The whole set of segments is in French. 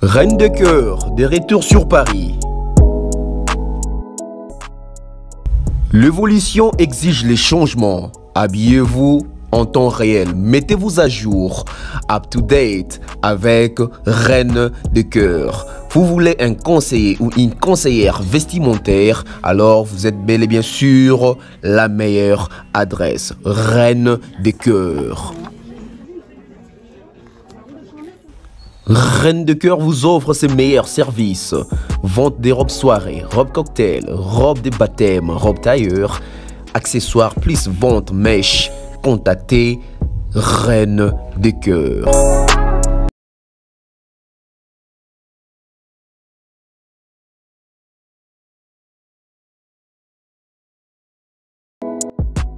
Reine de cœur, de retour sur Paris. L'évolution exige les changements. Habillez-vous en temps réel. Mettez-vous à jour, up to date, avec Reine de cœur. Vous voulez un conseiller ou une conseillère vestimentaire, alors vous êtes bel et bien sûr la meilleure adresse. Reine de cœur. Reine de cœur vous offre ses meilleurs services. Vente des robes soirées, robes cocktail, robes de baptême, robes tailleur, accessoires plus vente mèche. Contactez Reine de cœur.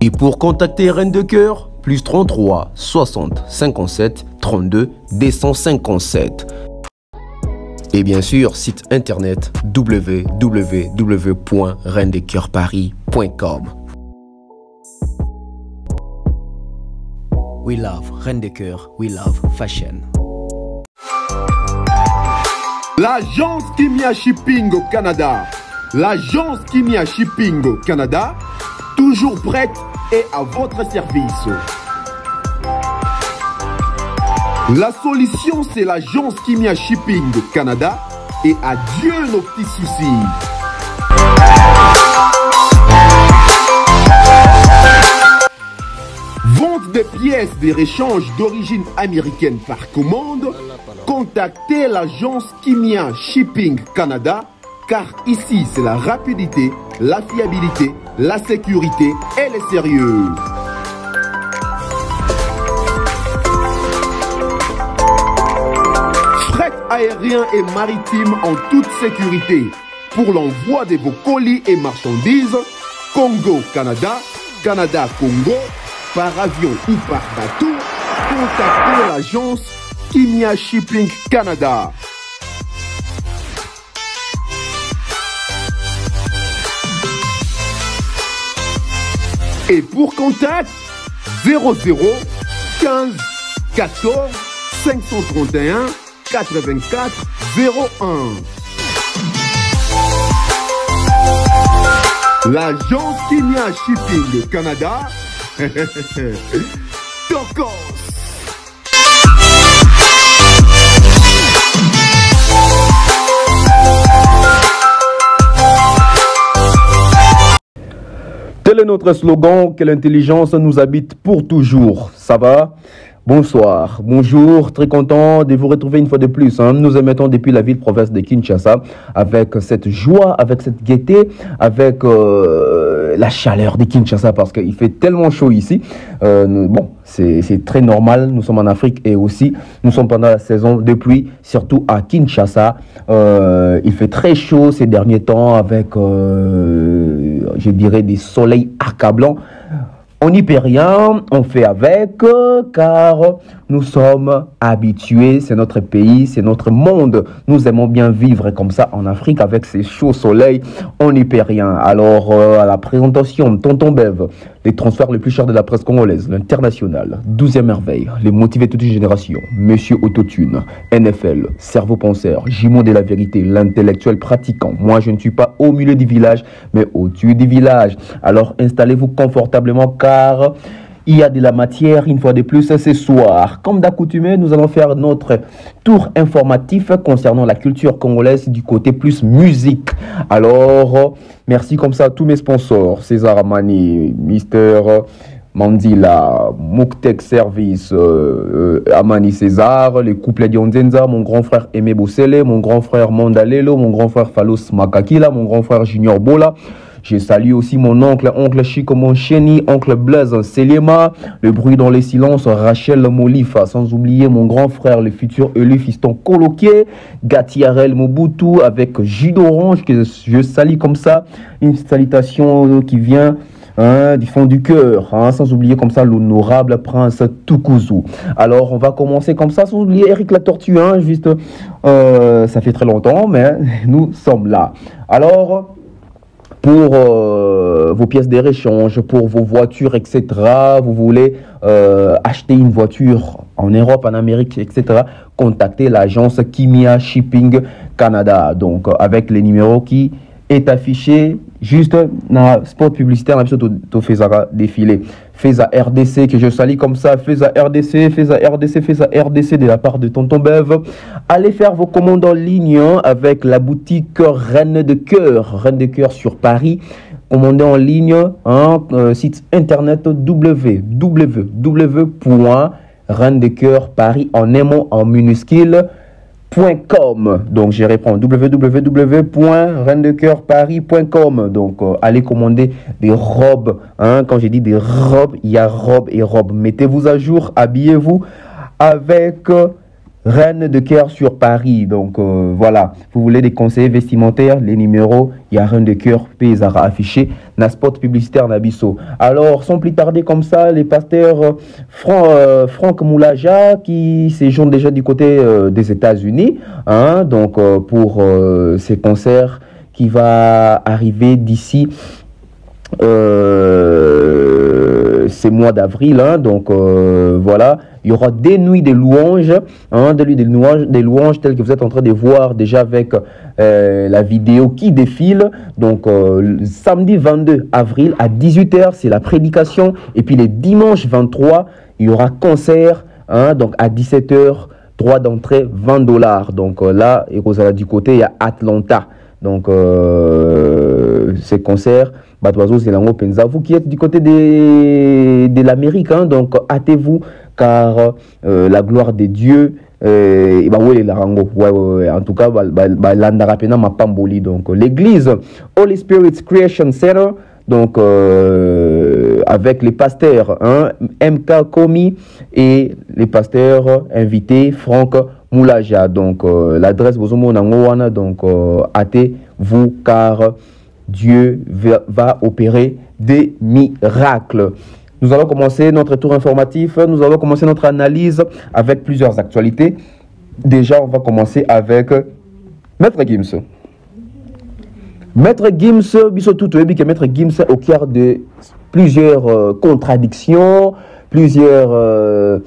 Et pour contacter Reine de cœur, plus 33 60 57 32 257. Et bien sûr, site internet www.reinedecoeurparis.com. We love Reine de cœur, we love fashion. L'agence Kimia Shipping au Canada. L'agence Kimia Shipping au Canada, toujours prête et à votre service. La solution, c'est l'agence Kimia Shipping au Canada et adieu nos petits soucis. Vente des pièces de rechange d'origine américaine par commande, contactez l'agence Kimia Shipping Canada, car ici c'est la rapidité, la fiabilité, la sécurité et le sérieux. Fret aérien et maritime en toute sécurité pour l'envoi de vos colis et marchandises Congo-Canada, Canada-Congo, par avion ou par bateau, contactez l'agence Kimia Shipping Canada. Et pour contact, 00 15 14 531 84 01. L'agence Kimia Shipping Canada. Tokos. Tel est notre slogan, que l'intelligence nous habite pour toujours. Ça va? Bonsoir, bonjour, très content de vous retrouver une fois de plus. Nous émettons depuis la ville-province de Kinshasa avec cette joie, avec cette gaieté, avec la chaleur de Kinshasa parce qu'il fait tellement chaud ici. Bon, c'est très normal, nous sommes en Afrique et aussi nous sommes pendant la saison de pluie, surtout à Kinshasa. Il fait très chaud ces derniers temps avec, je dirais, des soleils accablants. On n'y peut rien, on fait avec, car nous sommes habitués, c'est notre pays, c'est notre monde. Nous aimons bien vivre comme ça en Afrique avec ces chauds soleils, on n'y peut rien. Alors, à la présentation, Tonton Bev, les transferts les plus chers de la presse congolaise, l'international, 12e merveille, les motivés toute une génération, Monsieur Autotune, NFL, cerveau penseur, Jimon de la vérité, l'intellectuel pratiquant. Moi, je ne suis pas au milieu du village, mais au-dessus du village. Alors, installez-vous confortablement, car il y a de la matière une fois de plus ce soir. Comme d'accoutumé, nous allons faire notre tour informatif concernant la culture congolaise du côté plus musique. Alors, merci comme ça à tous mes sponsors. César Amani, Mister Mandila, Mouktek Service, Amani César, les couplets d'Yonzenza, mon grand frère Aimé Bossele, mon grand frère Mandalelo, mon grand frère Falos Makakila, mon grand frère Junior Bola. Je salue aussi mon oncle Chico Moncheni, oncle Blaise Selema, le bruit dans les silences, Rachel Molifa, sans oublier mon grand frère, le futur élu fiston Coloqué, Gatiarel Mobutu avec Jus d'Orange, que je salue comme ça, une salutation qui vient du fond du cœur, sans oublier comme ça l'honorable prince Tukuzu. Alors on va commencer comme ça, sans oublier Eric la Tortue, juste, ça fait très longtemps, mais nous sommes là. Alors, pour vos pièces d'échange, pour vos voitures, etc. Vous voulez acheter une voiture en Europe, en Amérique, etc., contactez l'agence Kimia Shipping Canada. Donc, avec les numéros qui est affiché juste dans le spot publicitaire, on a fait défiler. Fais à RDC, que je salue comme ça. Fais à RDC, fais à RDC, fais à RDC de la part de Tonton Bev. Allez faire vos commandes en ligne avec la boutique Reine de Cœur sur Paris. Commandez en ligne, site internet www.reinedecoeurparis en un mot en minuscule. .com. Donc je réponds www.reinedecoeurparis.com. Donc allez commander des robes, quand j'ai dit des robes, il y a robes et robes. Mettez-vous à jour, habillez-vous avec Reine de Cœur sur Paris. Donc voilà, vous voulez des conseillers vestimentaires, les numéros, il y a Reine de Cœur Pézara affiché dans spot publicitaire Nabisso. Alors sans plus tarder comme ça, les pasteurs Franck Moulaja qui séjourne déjà du côté des États-Unis, donc pour ces concerts qui va arriver d'ici ces mois d'avril, donc voilà, il y aura des nuits de louanges, des louanges telles que vous êtes en train de voir déjà avec la vidéo qui défile. Donc samedi 22 avril à 18 h, c'est la prédication, et puis les dimanches 23, il y aura concert, donc à 17 h, droit d'entrée $20. Donc là, et du côté, il y a Atlanta. Donc ces concerts, vous qui êtes du côté de l'Amérique, donc hâtez-vous, car la gloire de Dieu, en tout cas, donc l'église Holy Spirit Creation Center, donc avec les pasteurs MK Komi et les pasteurs invités Franck Moulaja. Donc l'adresse donc hâtez-vous, car Dieu va opérer des miracles. Nous allons commencer notre tour informatif. Nous allons commencer notre analyse avec plusieurs actualités. Déjà, on va commencer avec Maître Gims. Maître Gims, Maître Gims au cœur de plusieurs contradictions, plusieurs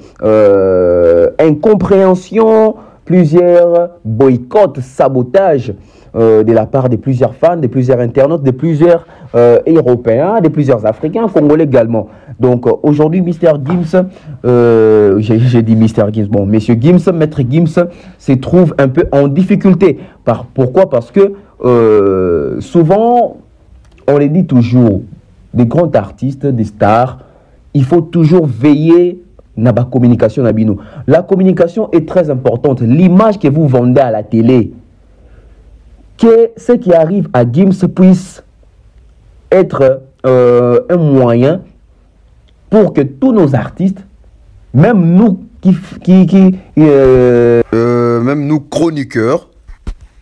incompréhensions, plusieurs boycotts, sabotages de la part de plusieurs fans, de plusieurs internautes, de plusieurs Européens, de plusieurs Africains, Congolais également. Donc aujourd'hui, Mr. Gims, j'ai dit Mr. Gims, bon, Monsieur Gims, Maître Gims se trouve un peu en difficulté. Pourquoi? Parce que souvent, on les dit toujours, des grands artistes, des stars, il faut toujours veiller na ba communication na bino. La communication est très importante. L'image que vous vendez à la télé, que ce qui arrive à Gims puisse être un moyen pour que tous nos artistes, même nous même nous chroniqueurs,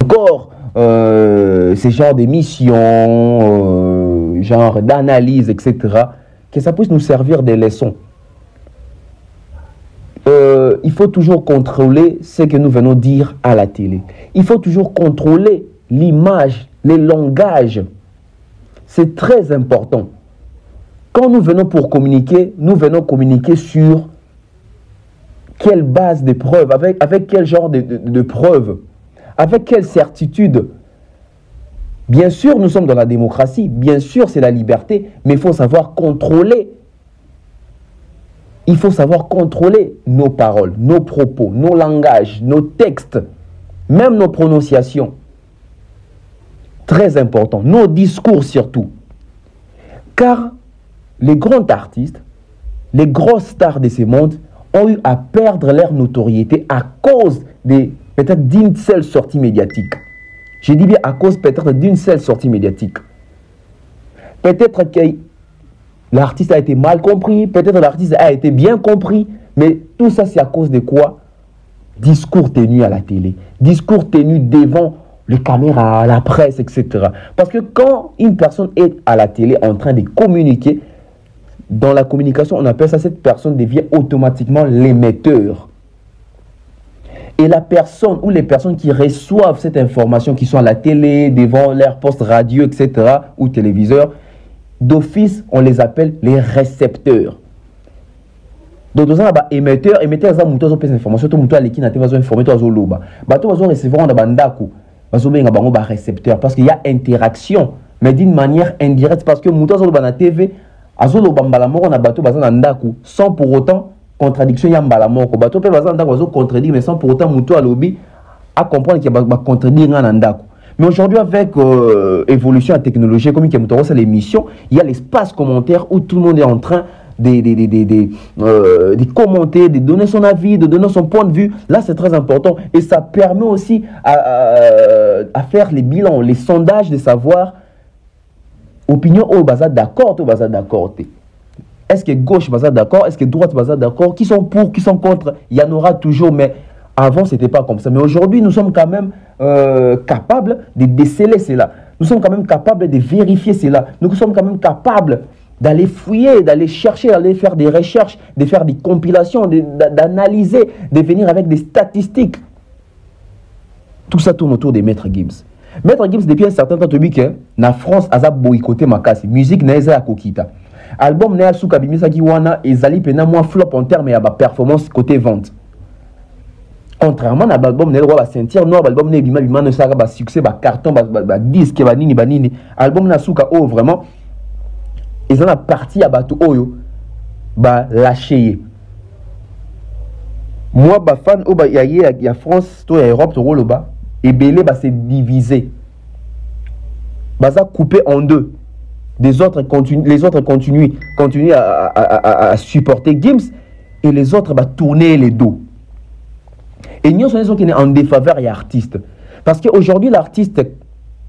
encore ces genres d'émissions, genre d'analyse, etc., que ça puisse nous servir des leçons. Il faut toujours contrôler ce que nous venons dire à la télé. Il faut toujours contrôler l'image, les langages. C'est très important. Quand nous venons pour communiquer, nous venons communiquer sur quelle base de preuves, avec quel genre de preuves, avec quelle certitude. Bien sûr, nous sommes dans la démocratie, bien sûr, c'est la liberté, mais il faut savoir contrôler. Il faut savoir contrôler nos paroles, nos propos, nos langages, nos textes, même nos prononciations. Très important. Nos discours surtout. Car les grands artistes, les grosses stars de ce monde ont eu à perdre leur notoriété à cause peut-être d'une seule sortie médiatique. Je dis bien à cause peut-être d'une seule sortie médiatique. Peut-être que l'artiste a été mal compris, peut-être l'artiste a été bien compris, mais tout ça c'est à cause de quoi? Discours tenu à la télé, discours tenu devant les caméras, la presse, etc. Parce que quand une personne est à la télé en train de communiquer, dans la communication, on appelle ça, cette personne devient automatiquement l'émetteur. Et la personne ou les personnes qui reçoivent cette information, qui sont à la télé, devant leur poste radio, etc., ou téléviseur, d'office, on les appelle les récepteurs. Donc, nous avons des émetteurs, émetteurs, ils ont des informations, tout le monde qui n'a pas informé, tout le monde ils ont recevoir dans bandako, ils ont des récepteurs parce qu'il y a interaction, mais d'une manière indirecte parce que nous avons des TV, ils ont des bateaux sans pour autant contradiction, il y a des bateaux qui contredire, mais sans pour autant muto lobby à comprendre qu'il y a des contredire dans bandako. Mais aujourd'hui, avec évolution de la technologie, comme il y a l'émission, il y a l'espace commentaire où tout le monde est en train de commenter, de donner son avis, de donner son point de vue. Là, c'est très important. Et ça permet aussi à faire les bilans, les sondages, de savoir opinion au bazar d'accord, au bazar d'accord. Est-ce que gauche bazar d'accord, est-ce que droite bazar d'accord, qui sont pour, qui sont contre, il y en aura toujours, mais avant, ce n'était pas comme ça. Mais aujourd'hui, nous sommes quand même capables de déceler cela. Nous sommes quand même capables de vérifier cela. Nous sommes quand même capables d'aller fouiller, d'aller chercher, d'aller faire des recherches, de faire des compilations, d'analyser, de venir avec des statistiques. Tout ça tourne autour de Maître Gims. Maître Gims, depuis un certain temps, la France a boycotté ma casse. Musique n'a pas kokita. Album n'a pas bimisa kiwana et zali pena moins flop en termes de performance côté vente. Contrairement à l'album n'a pas sentir non, l'album n'a pas bima ne sera pas succès, ba carton, ba disque, ba nini. Album n'a souka oh vraiment. Ils ont la partie à bateau oyo ba lâcher. Moi ba fan o ba ya France to ya Europe to le bas et belé ba se diviser. Ba ça coupé en deux. Les autres continuent à supporter Gims et les autres ba tourner les dos. Et nous sommes en défaveur et artistes parce qu'aujourd'hui l'artiste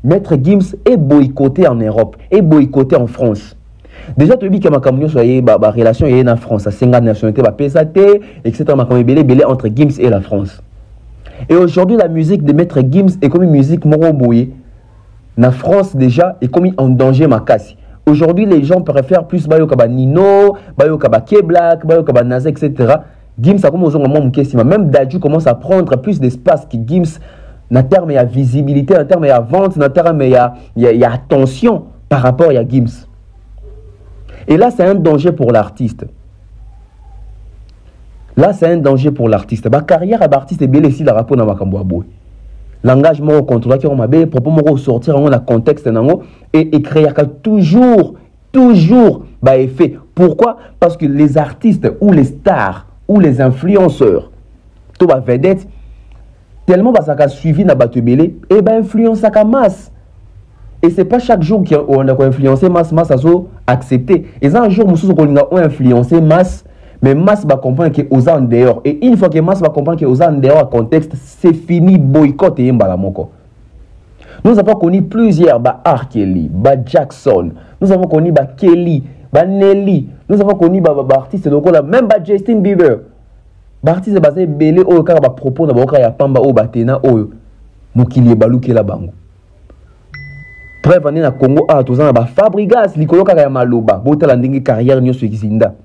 Maître Gims est boycotté en Europe, est boycotté en France. Déjà, tu dis que ma relation est en France, à 50 nationalités, etc. Ma belé entre Gims et la France. Et aujourd'hui, la musique de Maître Gims est comme une musique moroboye. La France, déjà, est comme en danger, ma casse. Aujourd'hui, les gens préfèrent plus Bayo Kaba Nino, Bayo Kaba K-Black, Bayo Kaba Naza, etc. Gims, ça commence à même Dadju commence à prendre plus d'espace que Gims. En termes de visibilité, en termes de vente, en termes de attention par rapport à Gims. Et là, c'est un danger pour l'artiste. Là, c'est un danger pour l'artiste. Ma carrière à l'artiste est belle ici, la rapport dans ma camboaboué. L'engagement au contrôle qui m'a bé, propos moi sortir en la contexte et créer toujours effet. Pourquoi? Parce que les artistes ou les stars ou les influenceurs, tout va vedette, tellement ça a suivi na batu belé, et ben influence à masse. Et c'est pas chaque jour qu'on a influencé masse à accepter. Et ça un jour nous avons influencé masse, mais masse va comprendre que aux en dehors. Et une fois que masse va comprendre que aux en dehors contexte, c'est fini boycott et mbalamoko. Nous avons connu plusieurs R. Kelly, Jackson, nous avons connu Kelly, Nelly, nous avons connu artistes donc même Justin Bieber. Artiste basé belé au cas propos na boka ya pamba o batena o mokili baluki la bango. Preuve na Congo a tozana ba Fabregas likolo kaka ya maloba botala ndenge carrière nyoso ekizinda.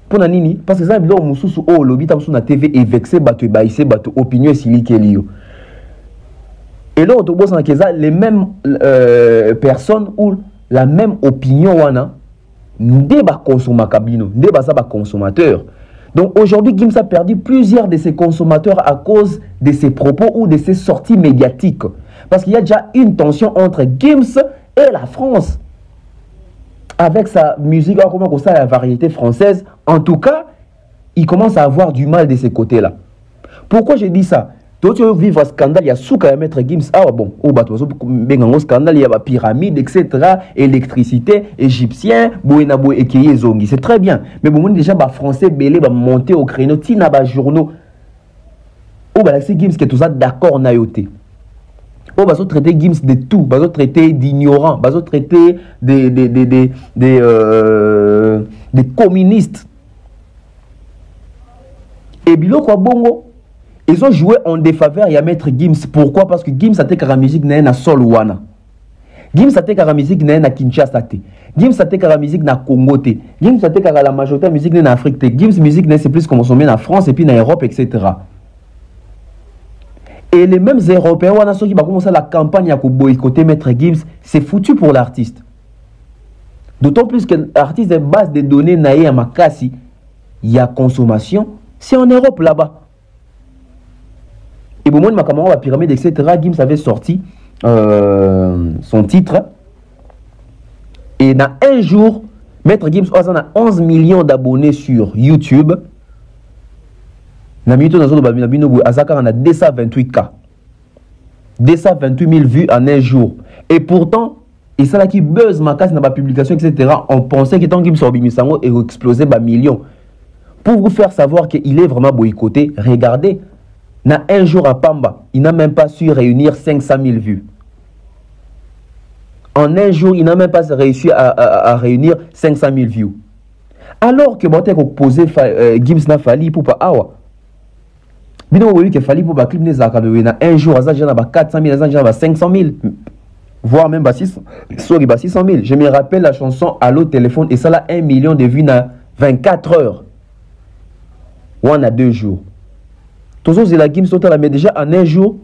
Pona nini? Parce que ça bilo mususu o lobi ta na TV et vexé bato baissé bato opinion silikeli. Et là on bosse na les mêmes personnes ou la même opinion wana ndé ba consomma kabino, ndé ba ça ba consommateur. Donc aujourd'hui, Gims a perdu plusieurs de ses consommateurs à cause de ses propos ou de ses sorties médiatiques. Parce qu'il y a déjà une tension entre Gims et la France. Avec sa musique, comment ça, la variété française, en tout cas, il commence à avoir du mal de ces côtés-là. Pourquoi je dis ça? Toi, tu veux vivre un scandale, il y a souka à mettre Gims. Ah bon, au scandale, il y a la pyramide, etc., électricité, égyptien, boenabo et zongi. C'est très bien. Mais bon, déjà, les Français, belé, monter au créneau, tina, journaux. Oh, bah, c'est Gims qui est tout ça d'accord, naïoté. Oh, bah, traiter Gims de tout. Bah, traiter d'ignorants. Bah, traiter des communistes. Et bilo, quoi, bongo? Ils ont joué en défaveur et à mettre Gims. Pourquoi? Parce que Gims a été la musique na sol wana. Gims a été la musique na Kinshasa te. Gims a été la musique na Congo te. Gims a été la majorité de la musique na Afrique te. Gims musique c'est plus consommé en France et puis en Europe, etc. Et les mêmes Européens wana ceux qui va commencer la campagne à boycotter mettre Gims, c'est foutu pour l'artiste. D'autant plus que l'artiste est base de données naïe à Makassi. il y a consommation, c'est en Europe là-bas. Et au moment de ma camarade, la pyramide, etc., Gims avait sorti son titre. Et dans un jour, Maître Gims a 11 millions d'abonnés sur YouTube. Dans a 228K. 228 000 vues en un jour. Et pourtant, et ça là qui buzz ma casse dans ma publication, etc., on pensait que tant Gims sur Bimisango et explosé par millions. Pour vous faire savoir qu'il est vraiment boycotté, regardez, dans un jour à Pamba, il n'a même pas su réunir 500 000 vues. En un jour, il n'a même pas réussi à réunir 500 000 vues. Alors que Botek opposé Gims n'a fallu pour pas awa. Bino oui que fallu pour pas clip les académies dans un jour, ça j'ai 400 000, ça j'ai 500 000, voire même 600 000. Je me rappelle la chanson Allo téléphone et ça là 1 million de vues dans 24 heures. Ou en a 2 jours. Tous les la Gims total mais déjà en un jour,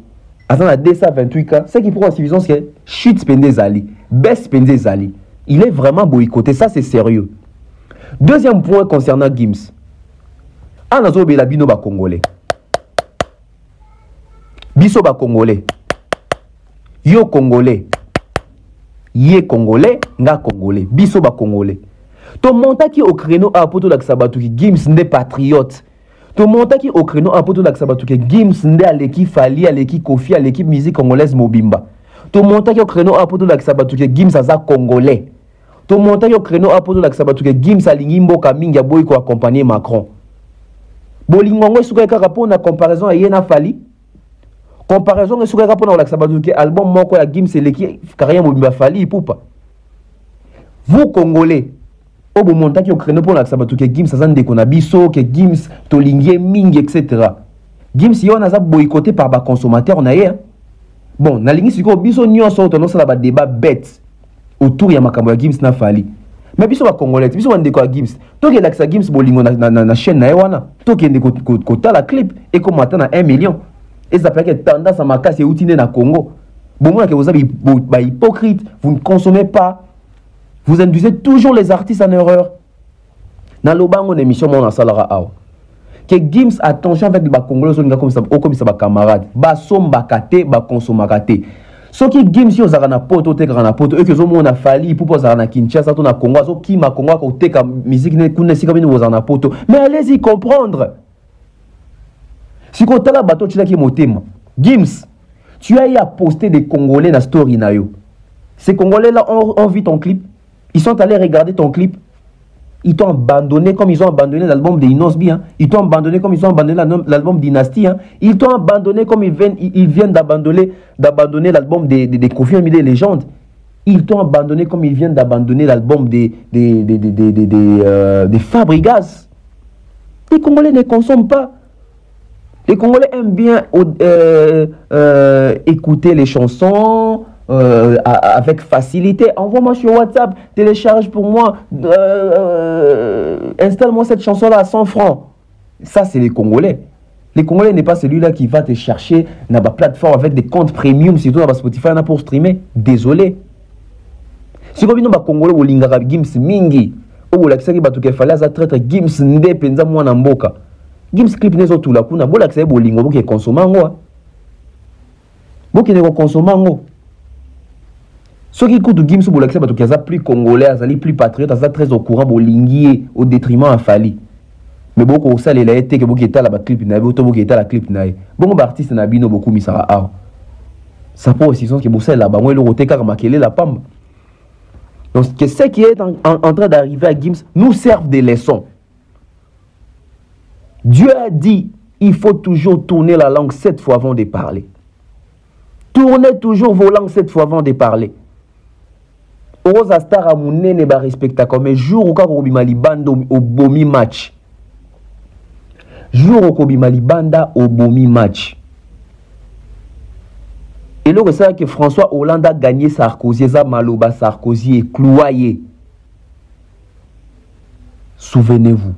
à 228K, c'est qui prend la suffisance que chute pendez ali, baisse pendez ali. Il est vraiment boycotté, ça c'est sérieux. Deuxième point concernant Gims. Anazo be la bino ba congolais. Biso ba congolais. Yo congolais. Yé congolais, nga congolais. Biso ba congolais. Ton montaki au créneau à poto la Sabatuki Gims n'est patriote. Ton montaki au créneau à poto la Sabatuki Gims n'est à l'équipe Fali, à l'équipe Kofi, à l'équipe musique congolaise Mobimba. Ton montaki au créneau à poto la Sabatuki Gims à congolais. Ton montaki au créneau à poto la Sabatuki Gims à l'ingimbo kaminga boy ko accompagner Macron. Bolingongo souka ka rapport na comparaison à Yena Fali. Comparaison souka rapport na la Sabatuki album moko ya Gims et l'équipe carrière Mobimba Fali poupa. Vous congolais au bon montant qui au créneau pour la Sabatuki Gims ça s'en déconne biso que Gims tolingie ming etc. Gims yo na za boycotté par ba consommateur na ye. Bon na lingi siko biso nyonso to no sala ba débat bête autour ya makambo ya Gims na Fali. Mais biso ba congolais biso wande ko Gims to ke la Gims bolingo na chaîne na ye wana to ke ko ta la clip et comme atteindre 1 million et ça fait que tendance à ma casse et outine na Congo. Bon moi que vous avez ba hypocrite, vous ne consommez pas. Vous induisez toujours les artistes en erreur. Dans le banc, on émission mon salara awa. Que Gims attention avec les Congolais comme ça ba camarade. Ba somba kate, ba consomma kate. Ce qui Gims yo zara na poto te na poto et que zo mon a fali pour poser na Kinshasa to na Congo zo ki ma Congo ko te ka musique ne kuna si comme nous na poto. Mais allez-y comprendre. Si ko tala bato tu ki motema. Gims, tu as eu à poster des Congolais na story na yo. Ces Congolais là ont vu ton clip. Ils sont allés regarder ton clip. Ils t'ont abandonné comme ils ont abandonné l'album de Inosbi. Hein. Ils t'ont abandonné comme ils ont abandonné l'album Dynasty. Hein. Ils t'ont abandonné comme ils viennent d'abandonner l'album des Kofi Olomide Légendes. Ils t'ont abandonné comme ils viennent d'abandonner l'album des Fabregas. Les Congolais ne consomment pas. Les Congolais aiment bien écouter les chansons. Avec facilité, envoie-moi sur WhatsApp, télécharge pour moi, installe-moi cette chanson-là à 100 francs. Ça, c'est les Congolais. Les Congolais n'est pas celui-là qui va te chercher dans la plateforme avec des comptes premium, surtout dans Spotify pour streamer. Désolé. Si vous avez un Congolais ou l'ingara Gims mingi, ou l'accès qui va tout faire là, ça traite Gims nde penza moi na mboka. Gims clip nezo tout la kuna, bon l'accès au lingo qui est consommant moi. Bon qui n'est consommant. Ceux qui écoutent Gims pour l'accès parce qu'ils sont plus congolais, plus patriotes, ils sont très au courant pour linguer au détriment à Fali. Mais beaucoup ça les été que beaucoup état la clip na beaucoup état la clip na. Beaucoup d'artistes na bino beaucoup misara a. Ça pose aussi sens que beaucoup là bas moi le roté car makele la pam. Donc ce qui est en train d'arriver à Gims nous servent des leçons. Dieu a dit il faut toujours tourner la langue 7 fois avant de parler. Tournez toujours vos langues 7 fois avant de parler. Oroza star a mounene ba respecta comme jour au kako bimali banda au bomi match. Jour au bimali banda au bomi match. Et là c'est que François Hollande a gagné Sarkozy, ça maloba Sarkozy et clouaillé. Souvenez-vous.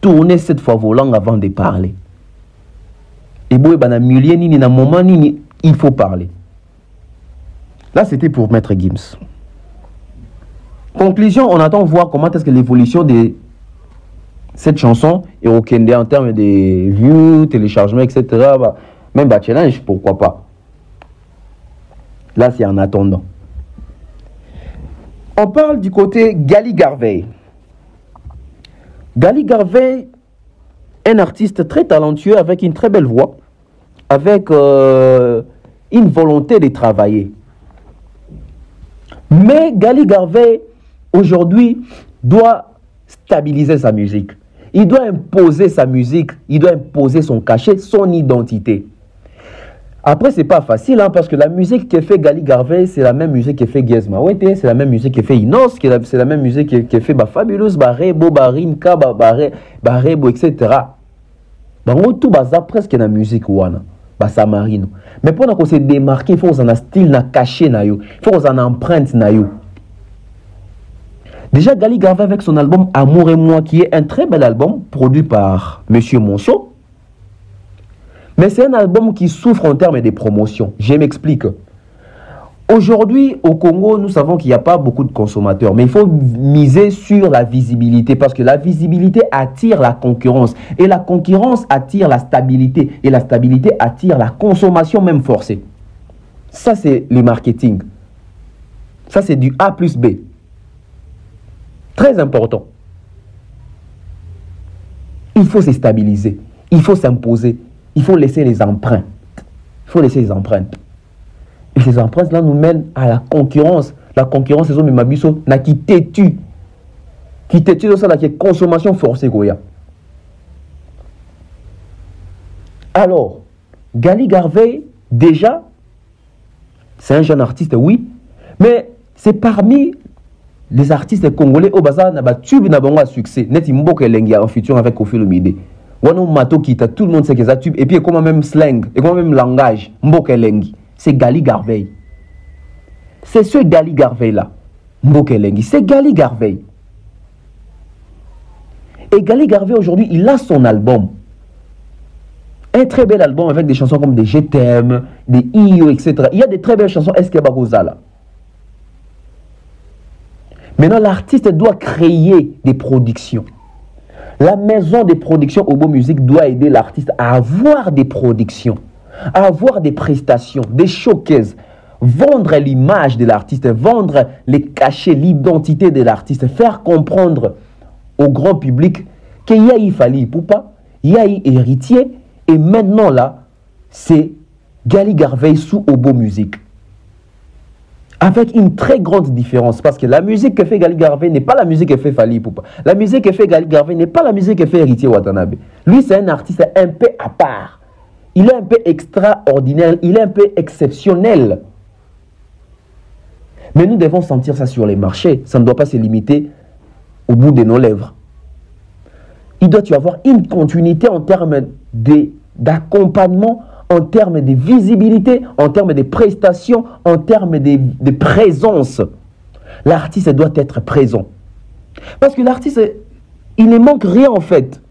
Tournez cette fois vos langues avant de parler. Et bon bana millier ni na moment ni il faut parler. Là c'était pour Maître Gims. Conclusion, on attend voir comment est-ce que l'évolution de cette chanson est au Kenya en termes de views, téléchargements, etc. Bah, même bah, challenge, pourquoi pas. Là, c'est en attendant. On parle du côté Gali Garvey. Gali Garvey, un artiste très talentueux avec une très belle voix, avec une volonté de travailler. Mais Gali Garvey, aujourd'hui, doit stabiliser sa musique. Il doit imposer sa musique, il doit imposer son cachet, son identité. Après, c'est pas facile, hein, parce que la musique que fait Gali Garvey, c'est la même musique que fait Gez Mawete, c'est la même musique que fait Inos, c'est la même musique que fait Fabulous, Barrebo, Barimka, Barrebo, etc. On tout baza presque la musique wana, Samarino. Mais pour qu'on se démarquer, il faut qu'on ait un style na caché na yo, il faut qu'on ait une empreinte na yo. Déjà, Gali Garvey avec son album Amour et moi, qui est un très bel album, produit par Monsieur Monceau. Mais c'est un album qui souffre en termes de promotion. Je m'explique. Aujourd'hui, au Congo, nous savons qu'il n'y a pas beaucoup de consommateurs. Mais il faut miser sur la visibilité. Parce que la visibilité attire la concurrence. Et la concurrence attire la stabilité. Et la stabilité attire la consommation même forcée. Ça, c'est le marketing. Ça, c'est du A plus B. Très important. Il faut se stabiliser. Il faut s'imposer. Il faut laisser les empreintes. Il faut laisser les empreintes. Et ces empreintes-là nous mènent à la concurrence. La concurrence, c'est ça, mais ma biso, n'a qui têtu. Qui têtu de ça, la consommation forcée, Goya. Alors, Gali Garvey, déjà, c'est un jeune artiste, oui, mais c'est parmi les artistes congolais au bazar, n'a pas tube, n'a pas succès. Net, il m'a dit en futur avec Kofi Olomide. Tout le monde sait que ça tube. Et puis, comment même slang, et comment même langage, c'est Gali Garvey. C'est ce Gali Garvey-là. C'est Gali Garvey. Et Gali Garvey, aujourd'hui, il a son album. Un très bel album avec des chansons comme des Je t'aime, des Io, etc. Il y a des très belles chansons Eskebagoza là. Maintenant, l'artiste doit créer des productions. La maison des productions Obo Music doit aider l'artiste à avoir des productions, à avoir des prestations, des showcases, vendre l'image de l'artiste, vendre les cachets, l'identité de l'artiste, faire comprendre au grand public qu'il y a eu Fally Ipupa, il y a eu Héritier, et maintenant là, c'est Gali Garvey sous Obo Music. Avec une très grande différence, parce que la musique que fait Gali Garvey n'est pas la musique que fait Fally Ipupa. La musique que fait Gali Garvey n'est pas la musique que fait Héritier Watanabe. Lui, c'est un artiste un peu à part. Il est un peu extraordinaire, il est un peu exceptionnel. Mais nous devons sentir ça sur les marchés. Ça ne doit pas se limiter au bout de nos lèvres. Il doit y avoir une continuité en termes d'accompagnement, en termes de visibilité, en termes de prestations, en termes de présence. L'artiste doit être présent. Parce que l'artiste, il ne manque rien en fait.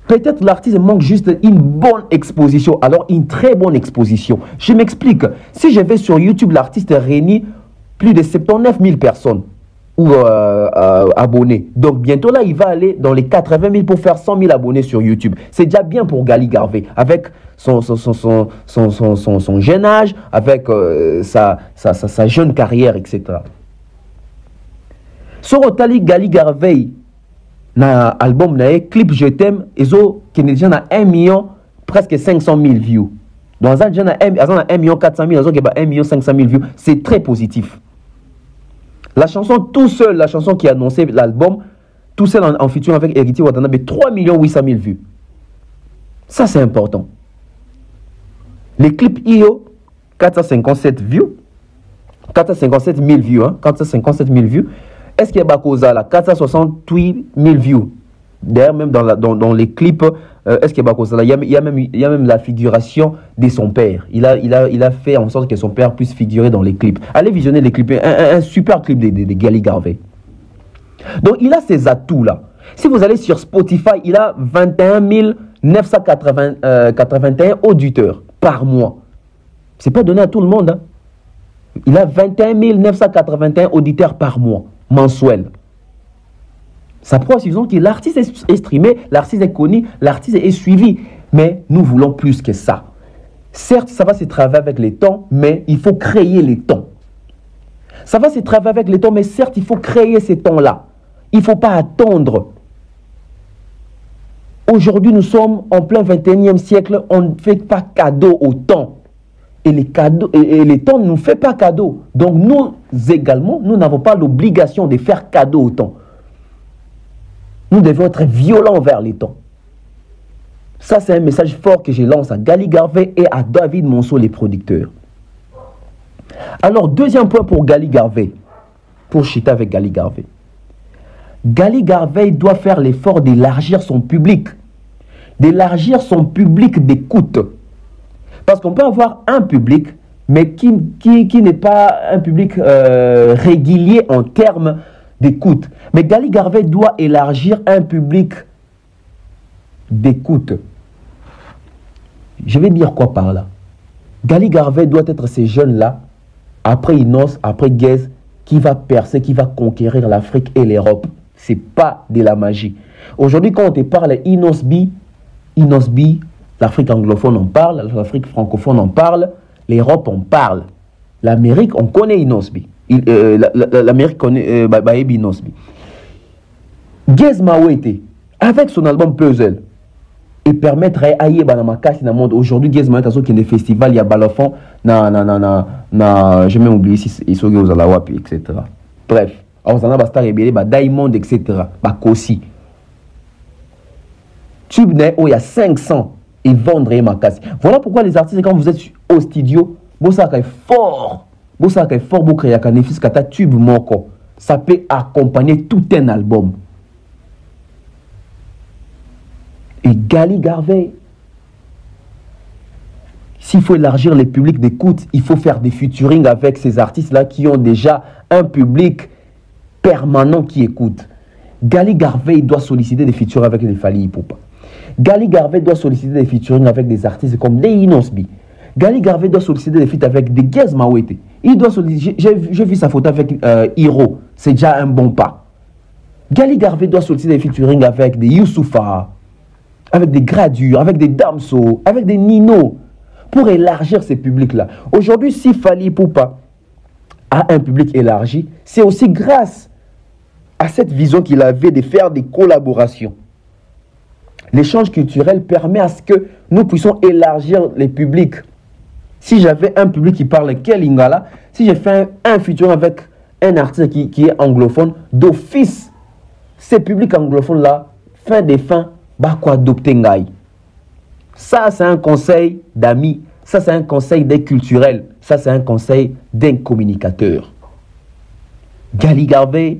Peut-être l'artiste manque juste une bonne exposition. Alors une très bonne exposition. Je m'explique. Si je vais sur YouTube, l'artiste réunit plus de 79 000 personnes ou abonnés. Donc bientôt là, il va aller dans les 80 000 pour faire 100 000 abonnés sur YouTube. C'est déjà bien pour Gali Garvey. Avec son jeune âge, avec sa jeune carrière, etc. Sur Otali Gali Garvey, na album na clip Je t'aime, ezo qui est déjà na 1 million, presque 500 000 views. Dans un jeune 1 million 400 000, 1 million 500 000 views. C'est très positif. La chanson tout seul, la chanson qui a annoncé l'album, tout seul en featuring avec Héritier Watanabe, 3 800 000 vues. Ça, c'est important. Les clips IO, 457 views. 457 000 vues. Hein, 457 000 vues. Est-ce qu'il y a Bakoza là 468 000 views. D'ailleurs, même dans les clips, est-ce qu'il y a Bakoza là il y a même la figuration de son père. Il a fait en sorte que son père puisse figurer dans les clips. Allez visionner les clips. Un super clip de Gali Garvey. Donc, il a ces atouts-là. Si vous allez sur Spotify, il a 21 981 auditeurs par mois. Ce n'est pas donné à tout le monde. Hein. Il a 21 981 auditeurs par mois, mensuel. Ça prouve suffisant que l'artiste est streamé, l'artiste est connu, l'artiste est suivi. Mais nous voulons plus que ça. Certes, ça va se travailler avec les temps, mais il faut créer les temps. Ça va se travailler avec les temps, mais certes, il faut créer ces temps-là. Il ne faut pas attendre. Aujourd'hui, nous sommes en plein 21e siècle, on ne fait pas cadeau au temps. Et les temps ne nous fait pas cadeau. Donc nous également, nous n'avons pas l'obligation de faire cadeau au temps. Nous devons être violents vers les temps. Ça, c'est un message fort que je lance à Gali Garvey et à David Monceau, les producteurs. Alors, deuxième point pour Gali Garvey, pour chiter avec Gali Garvey. Gali Garvey doit faire l'effort d'élargir son public d'écoute. Parce qu'on peut avoir un public, mais qui n'est pas un public régulier en termes d'écoute. Mais Gali Garvey doit élargir un public d'écoute. Je vais dire quoi par là? Gali Garvey doit être ces jeunes-là, après Inos, après Guez, qui va percer, qui va conquérir l'Afrique et l'Europe. Ce n'est pas de la magie. Aujourd'hui, quand on te parle Inosbi, l'Afrique anglophone en parle, l'Afrique francophone en parle, l'Europe en parle. L'Amérique, on connaît Inosbi. L'Amérique connaît Inosbi. Guez Mawete, avec son album Puzzle, et permettre à Yébanamaka dans le monde. Aujourd'hui, Guez Mawete, il y a des festivals, il y a Balafon, j'ai même oublié si ils sont aux Alawapi, etc. Bref, on a Bastar Rebele, Diamond, etc. Kosi. Tube, il y a 500 et vendre Makasi. Voilà pourquoi les artistes, quand vous êtes au studio, vous êtes fort. Vous êtes fort, vous créez un effet kata tube moko. Ça peut accompagner tout un album. Et Gali Garvey, s'il faut élargir les publics d'écoute, il faut faire des featuring avec ces artistes-là qui ont déjà un public permanent qui écoute. Gali Garvey doit solliciter des featuring avec les Fally Ipupa. Gali Garvey doit solliciter des featuring avec des artistes comme les Inosbi. Gali Garvey doit solliciter des feats avec des Guez Mawete. Il doit solliciter, j'ai vu sa photo avec Hiro, c'est déjà un bon pas. Gali Garvey doit solliciter des featuring avec des Youssoufa, avec des Gradure, avec des Damso, avec des Nino, pour élargir ces publics-là. Aujourd'hui, si Fally Ipupa a un public élargi, c'est aussi grâce à cette vision qu'il avait de faire des collaborations. L'échange culturel permet à ce que nous puissions élargir les publics. Si j'avais un public qui parle Kelingala, si j'ai fait un featuring avec un artiste qui est anglophone, d'office, ces publics anglophones-là, fin des fins, bah quoi adopter Ngai. Ça, c'est un conseil d'amis. Ça, c'est un conseil des culturels. Ça, c'est un conseil d'un communicateur. Gali Garvey,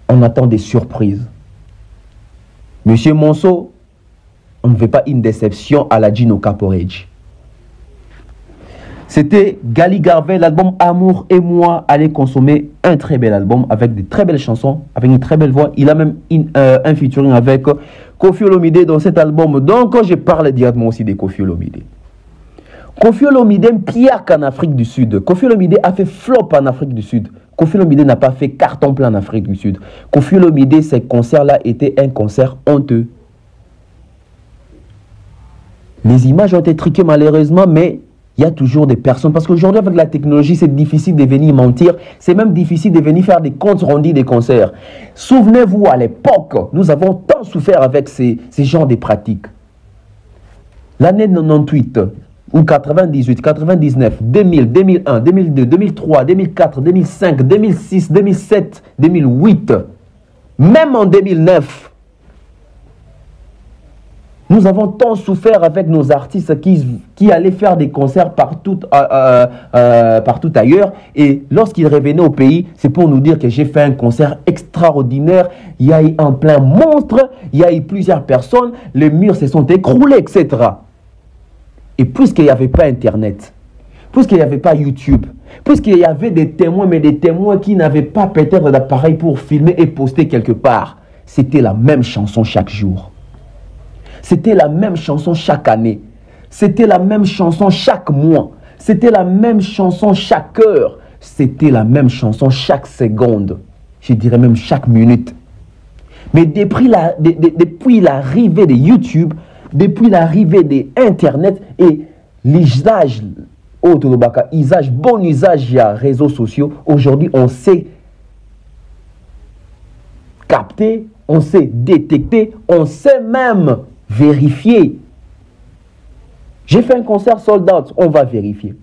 on attend des surprises. Monsieur Monceau, on ne veut pas une déception à la Gino Caporeggi. C'était Gali Garvey, l'album Amour et moi. Allez consommer un très bel album avec de très belles chansons, avec une très belle voix. Il a même un featuring avec Koffi Olomide dans cet album. Donc, je parle directement aussi de Koffi Olomide. Koffi Olomide pire qu'en Afrique du Sud. Koffi Olomide a fait flop en Afrique du Sud. Koffi Olomide n'a pas fait carton plein en Afrique du Sud. Koffi Olomide, ces concerts-là étaient un concert honteux. Les images ont été truquées malheureusement, mais il y a toujours des personnes. Parce qu'aujourd'hui, avec la technologie, c'est difficile de venir mentir. C'est même difficile de venir faire des comptes rendus des concerts. Souvenez-vous, à l'époque, nous avons tant souffert avec ces genres de pratiques. L'année 98, ou 98, 99, 2000, 2001, 2002, 2003, 2004, 2005, 2006, 2007, 2008, même en 2009, nous avons tant souffert avec nos artistes qui allaient faire des concerts partout ailleurs. Et lorsqu'ils revenaient au pays, c'est pour nous dire que j'ai fait un concert extraordinaire. Il y a eu un plein monstre, il y a eu plusieurs personnes, les murs se sont écroulés, etc. Et puisqu'il n'y avait pas Internet, puisqu'il n'y avait pas YouTube, puisqu'il y avait des témoins, mais des témoins qui n'avaient pas peut-être d'appareil pour filmer et poster quelque part, c'était la même chanson chaque jour. C'était la même chanson chaque année. C'était la même chanson chaque mois. C'était la même chanson chaque heure. C'était la même chanson chaque seconde. Je dirais même chaque minute. Mais depuis l'arrivée de YouTube, depuis l'arrivée de Internet et l'usage, bon usage des réseaux sociaux, aujourd'hui on sait capter, on sait détecter, on sait même vérifier. J'ai fait un concert sold out, on va vérifier.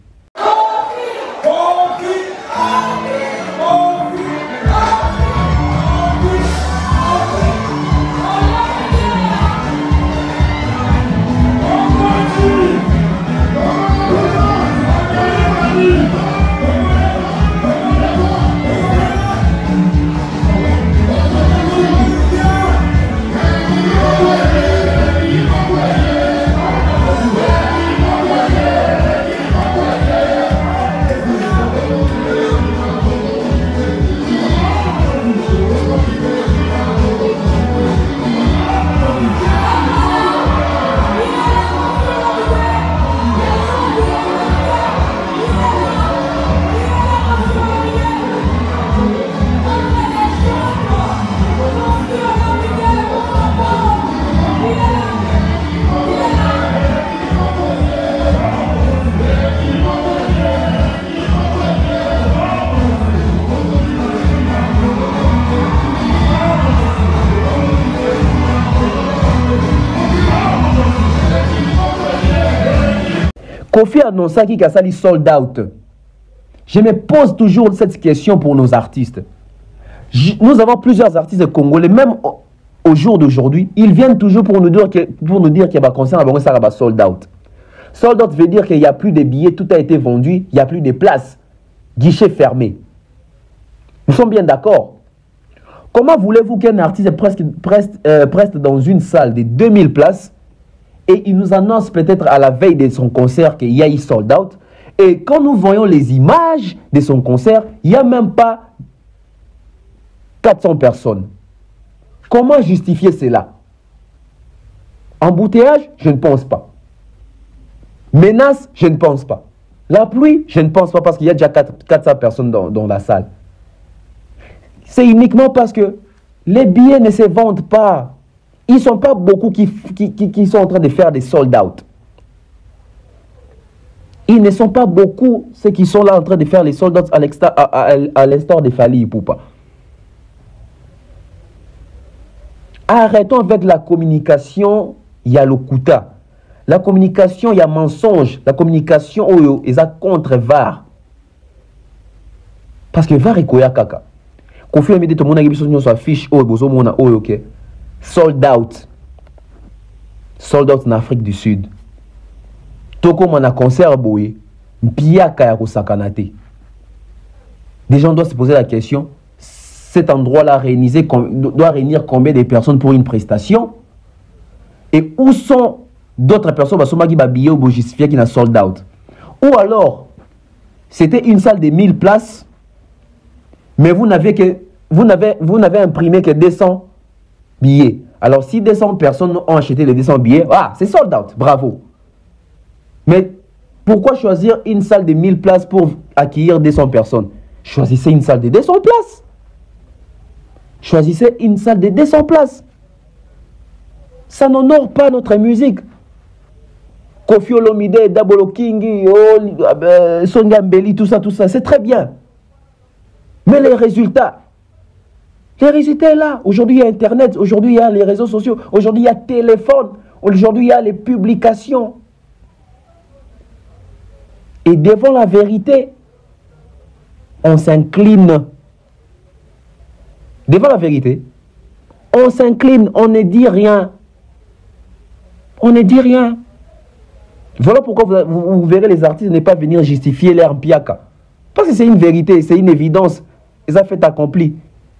Kofi annonça qu'il a sold out. Je me pose toujours cette question pour nos artistes. Nous avons plusieurs artistes congolais, même au jour d'aujourd'hui, ils viennent toujours pour nous dire qu'il y a un concert à sold out. Sold out veut dire qu'il n'y a plus de billets, tout a été vendu, il n'y a plus de places. Guichet fermé. Nous sommes bien d'accord. Comment voulez-vous qu'un artiste preste dans une salle de 2000 places et il nous annonce peut-être à la veille de son concert qu'il y a eu sold out, et quand nous voyons les images de son concert, il n'y a même pas 400 personnes. Comment justifier cela? Embouteillage? Je ne pense pas. Menace? Je ne pense pas. La pluie? Je ne pense pas, parce qu'il y a déjà 400 personnes dans la salle. C'est uniquement parce que les billets ne se vendent pas. Ils ne sont pas beaucoup qui sont en train de faire des sold out. Ils ne sont pas beaucoup ceux qui sont là en train de faire les sold out à l'instar de Fally Ipupa. Arrêtons avec la communication, il y a le kuta. La communication, il y a mensonge. La communication, il y a contre VAR. Parce que VAR est koya kaka. Kofi Olomide tout le monde a besoin de sa fiche ok. Sold out en Afrique du Sud. Toko mana concert boye, mpiaka ya kosakanate. Des gens doivent se poser la question, cet endroit-là doit réunir combien de personnes pour une prestation? Et où sont d'autres personnes qui ont justifié qui n'a sold out? Ou alors, c'était une salle de 1000 places, mais vous n'avez imprimé que 200 billets. Alors, si 200 personnes ont acheté les 200 billets, c'est sold out, bravo. Mais pourquoi choisir une salle de 1000 places pour accueillir 200 personnes? Choisissez une salle de 200 places. Choisissez une salle de 200 places. Ça n'honore pas notre musique. Kofi Olomide, Dabolo King, Sonia Mbeli, tout ça, c'est très bien. Mais les résultats est là. Aujourd'hui, il y a Internet. Aujourd'hui, il y a les réseaux sociaux. Aujourd'hui, il y a téléphone. Aujourd'hui, il y a les publications. Et devant la vérité, on s'incline. Devant la vérité, on s'incline. On ne dit rien. On ne dit rien. Voilà pourquoi vous verrez les artistes ne pas venir justifier leur piaka. Parce que c'est une vérité, c'est une évidence. Et ça fait accompli.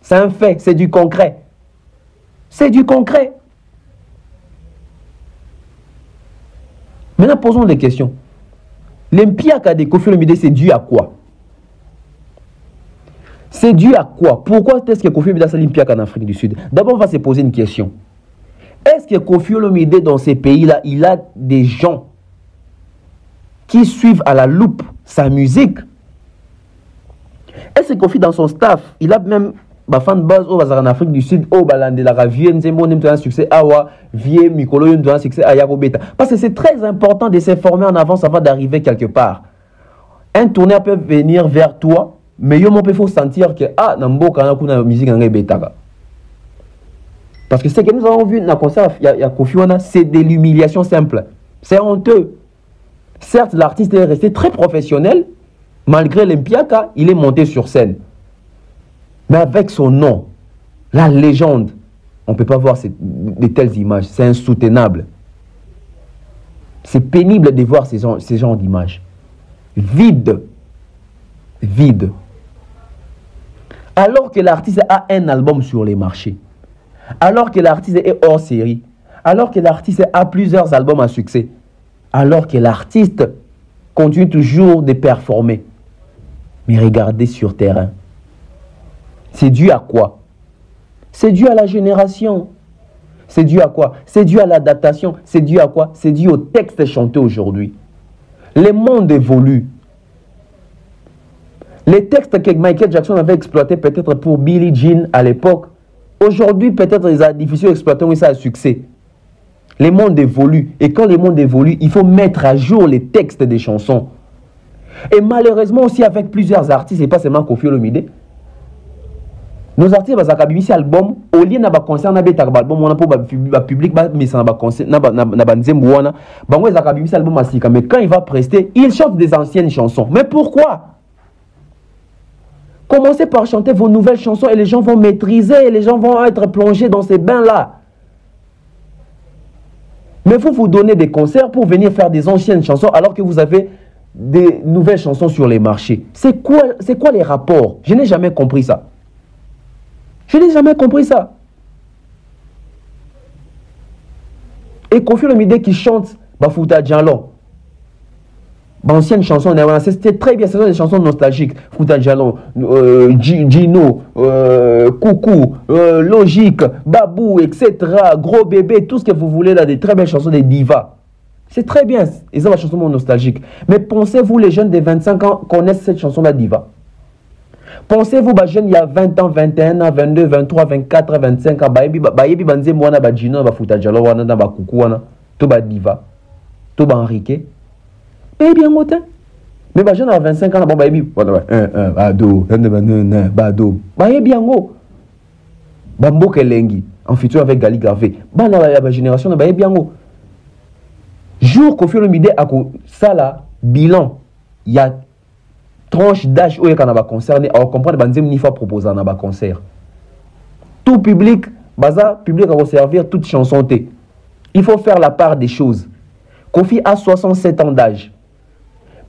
C'est un fait, c'est du concret. C'est du concret. Maintenant, posons des questions. L'impiaka de Kofi Olomide, c'est dû à quoi? C'est dû à quoi? Pourquoi est-ce que Kofi Olomide a l'impiaka en Afrique du Sud? D'abord, on va se poser une question. Est-ce que Kofi Olomide, dans ces pays-là, il a des gens qui suivent à la loupe sa musique? Est-ce que Kofi, dans son staff, il a même ba fan base au bazar en Afrique du Sud au balande la ravie nzembo nem un succès awa vie mikolo yom un succès aya beta parce que c'est très important de s'informer en avance avant d'arriver quelque part. Un tourneur peut venir vers toi mais yo peut faut sentir que ah namboka na kuna musique nga betaka. Parce que ce que nous avons vu dans le concert il y a Kofi Wana, c'est de l'humiliation simple. C'est honteux. Certes, l'artiste est resté très professionnel malgré l'Impiaka, il est monté sur scène. Mais avec son nom, la légende, on ne peut pas voir de telles images. C'est insoutenable. C'est pénible de voir ces genres d'images. Vide. Vide. Alors que l'artiste a un album sur les marchés, alors que l'artiste est hors série, alors que l'artiste a plusieurs albums à succès, alors que l'artiste continue toujours de performer. Mais regardez sur terrain. C'est dû à quoi? C'est dû à la génération. C'est dû à quoi? C'est dû à l'adaptation. C'est dû à quoi? C'est dû au texte chanté aujourd'hui. Le monde évolue. Les textes que Michael Jackson avait exploités peut-être pour Billie Jean à l'époque, aujourd'hui peut-être il est difficile d'exploiter, mais ça a succès. Le monde évolue. Et quand le monde évolue, il faut mettre à jour les textes des chansons. Et malheureusement aussi avec plusieurs artistes, et pas seulement Koffi Olomide, nos artistes basaka bimisi album au lieu na ba concert na beta album wana pour ba public ba misa na ba concert na ba nzembo wana bango ezaka bimisi album asika, mais quand il va prester il chante des anciennes chansons. Mais pourquoi? Commencez par chanter vos nouvelles chansons et les gens vont maîtriser et les gens vont être plongés dans ces bains là. Mais vous donnez des concerts pour venir faire des anciennes chansons alors que vous avez des nouvelles chansons sur les marchés. C'est quoi les rapports? Je n'ai jamais compris ça. Je n'ai jamais compris ça. Et Koffi Olomide qui chante Bafouta Djalon, ancienne chanson, c'était très bien, ce sont des chansons nostalgiques. Fouta Djalon, Gino, Coucou, Logique, Babou, etc. Gros bébé, tout ce que vous voulez là, des très belles chansons, des divas. C'est très bien, ils ont la chanson nostalgique. Mais pensez-vous, les jeunes de 25 ans connaissent cette chanson-là, diva? Pensez-vous, les jeunes il y a 20 ans, 21 ans, 22, 23, 24, 25 ans, bayebi banze mwana ba Gino, ba Fouta Djalon, wana ba Coucou, wana, to ba diva, to ba Enrique. Eh bien, mais les jeunes à 25 ans, bayebi, bado, bado, bayebi yango, bambo kelengi, en futur avec Gali Gravé, la génération de bayebi yango. Jour Koffi Olomide a ça là, bilan, il y a tranche d'âge où il y a concerné, on comprend que banzem ni fois proposer un concert. Tout public, public à servir toute chanson. Il faut faire la part des choses. Koffi a 67 ans d'âge.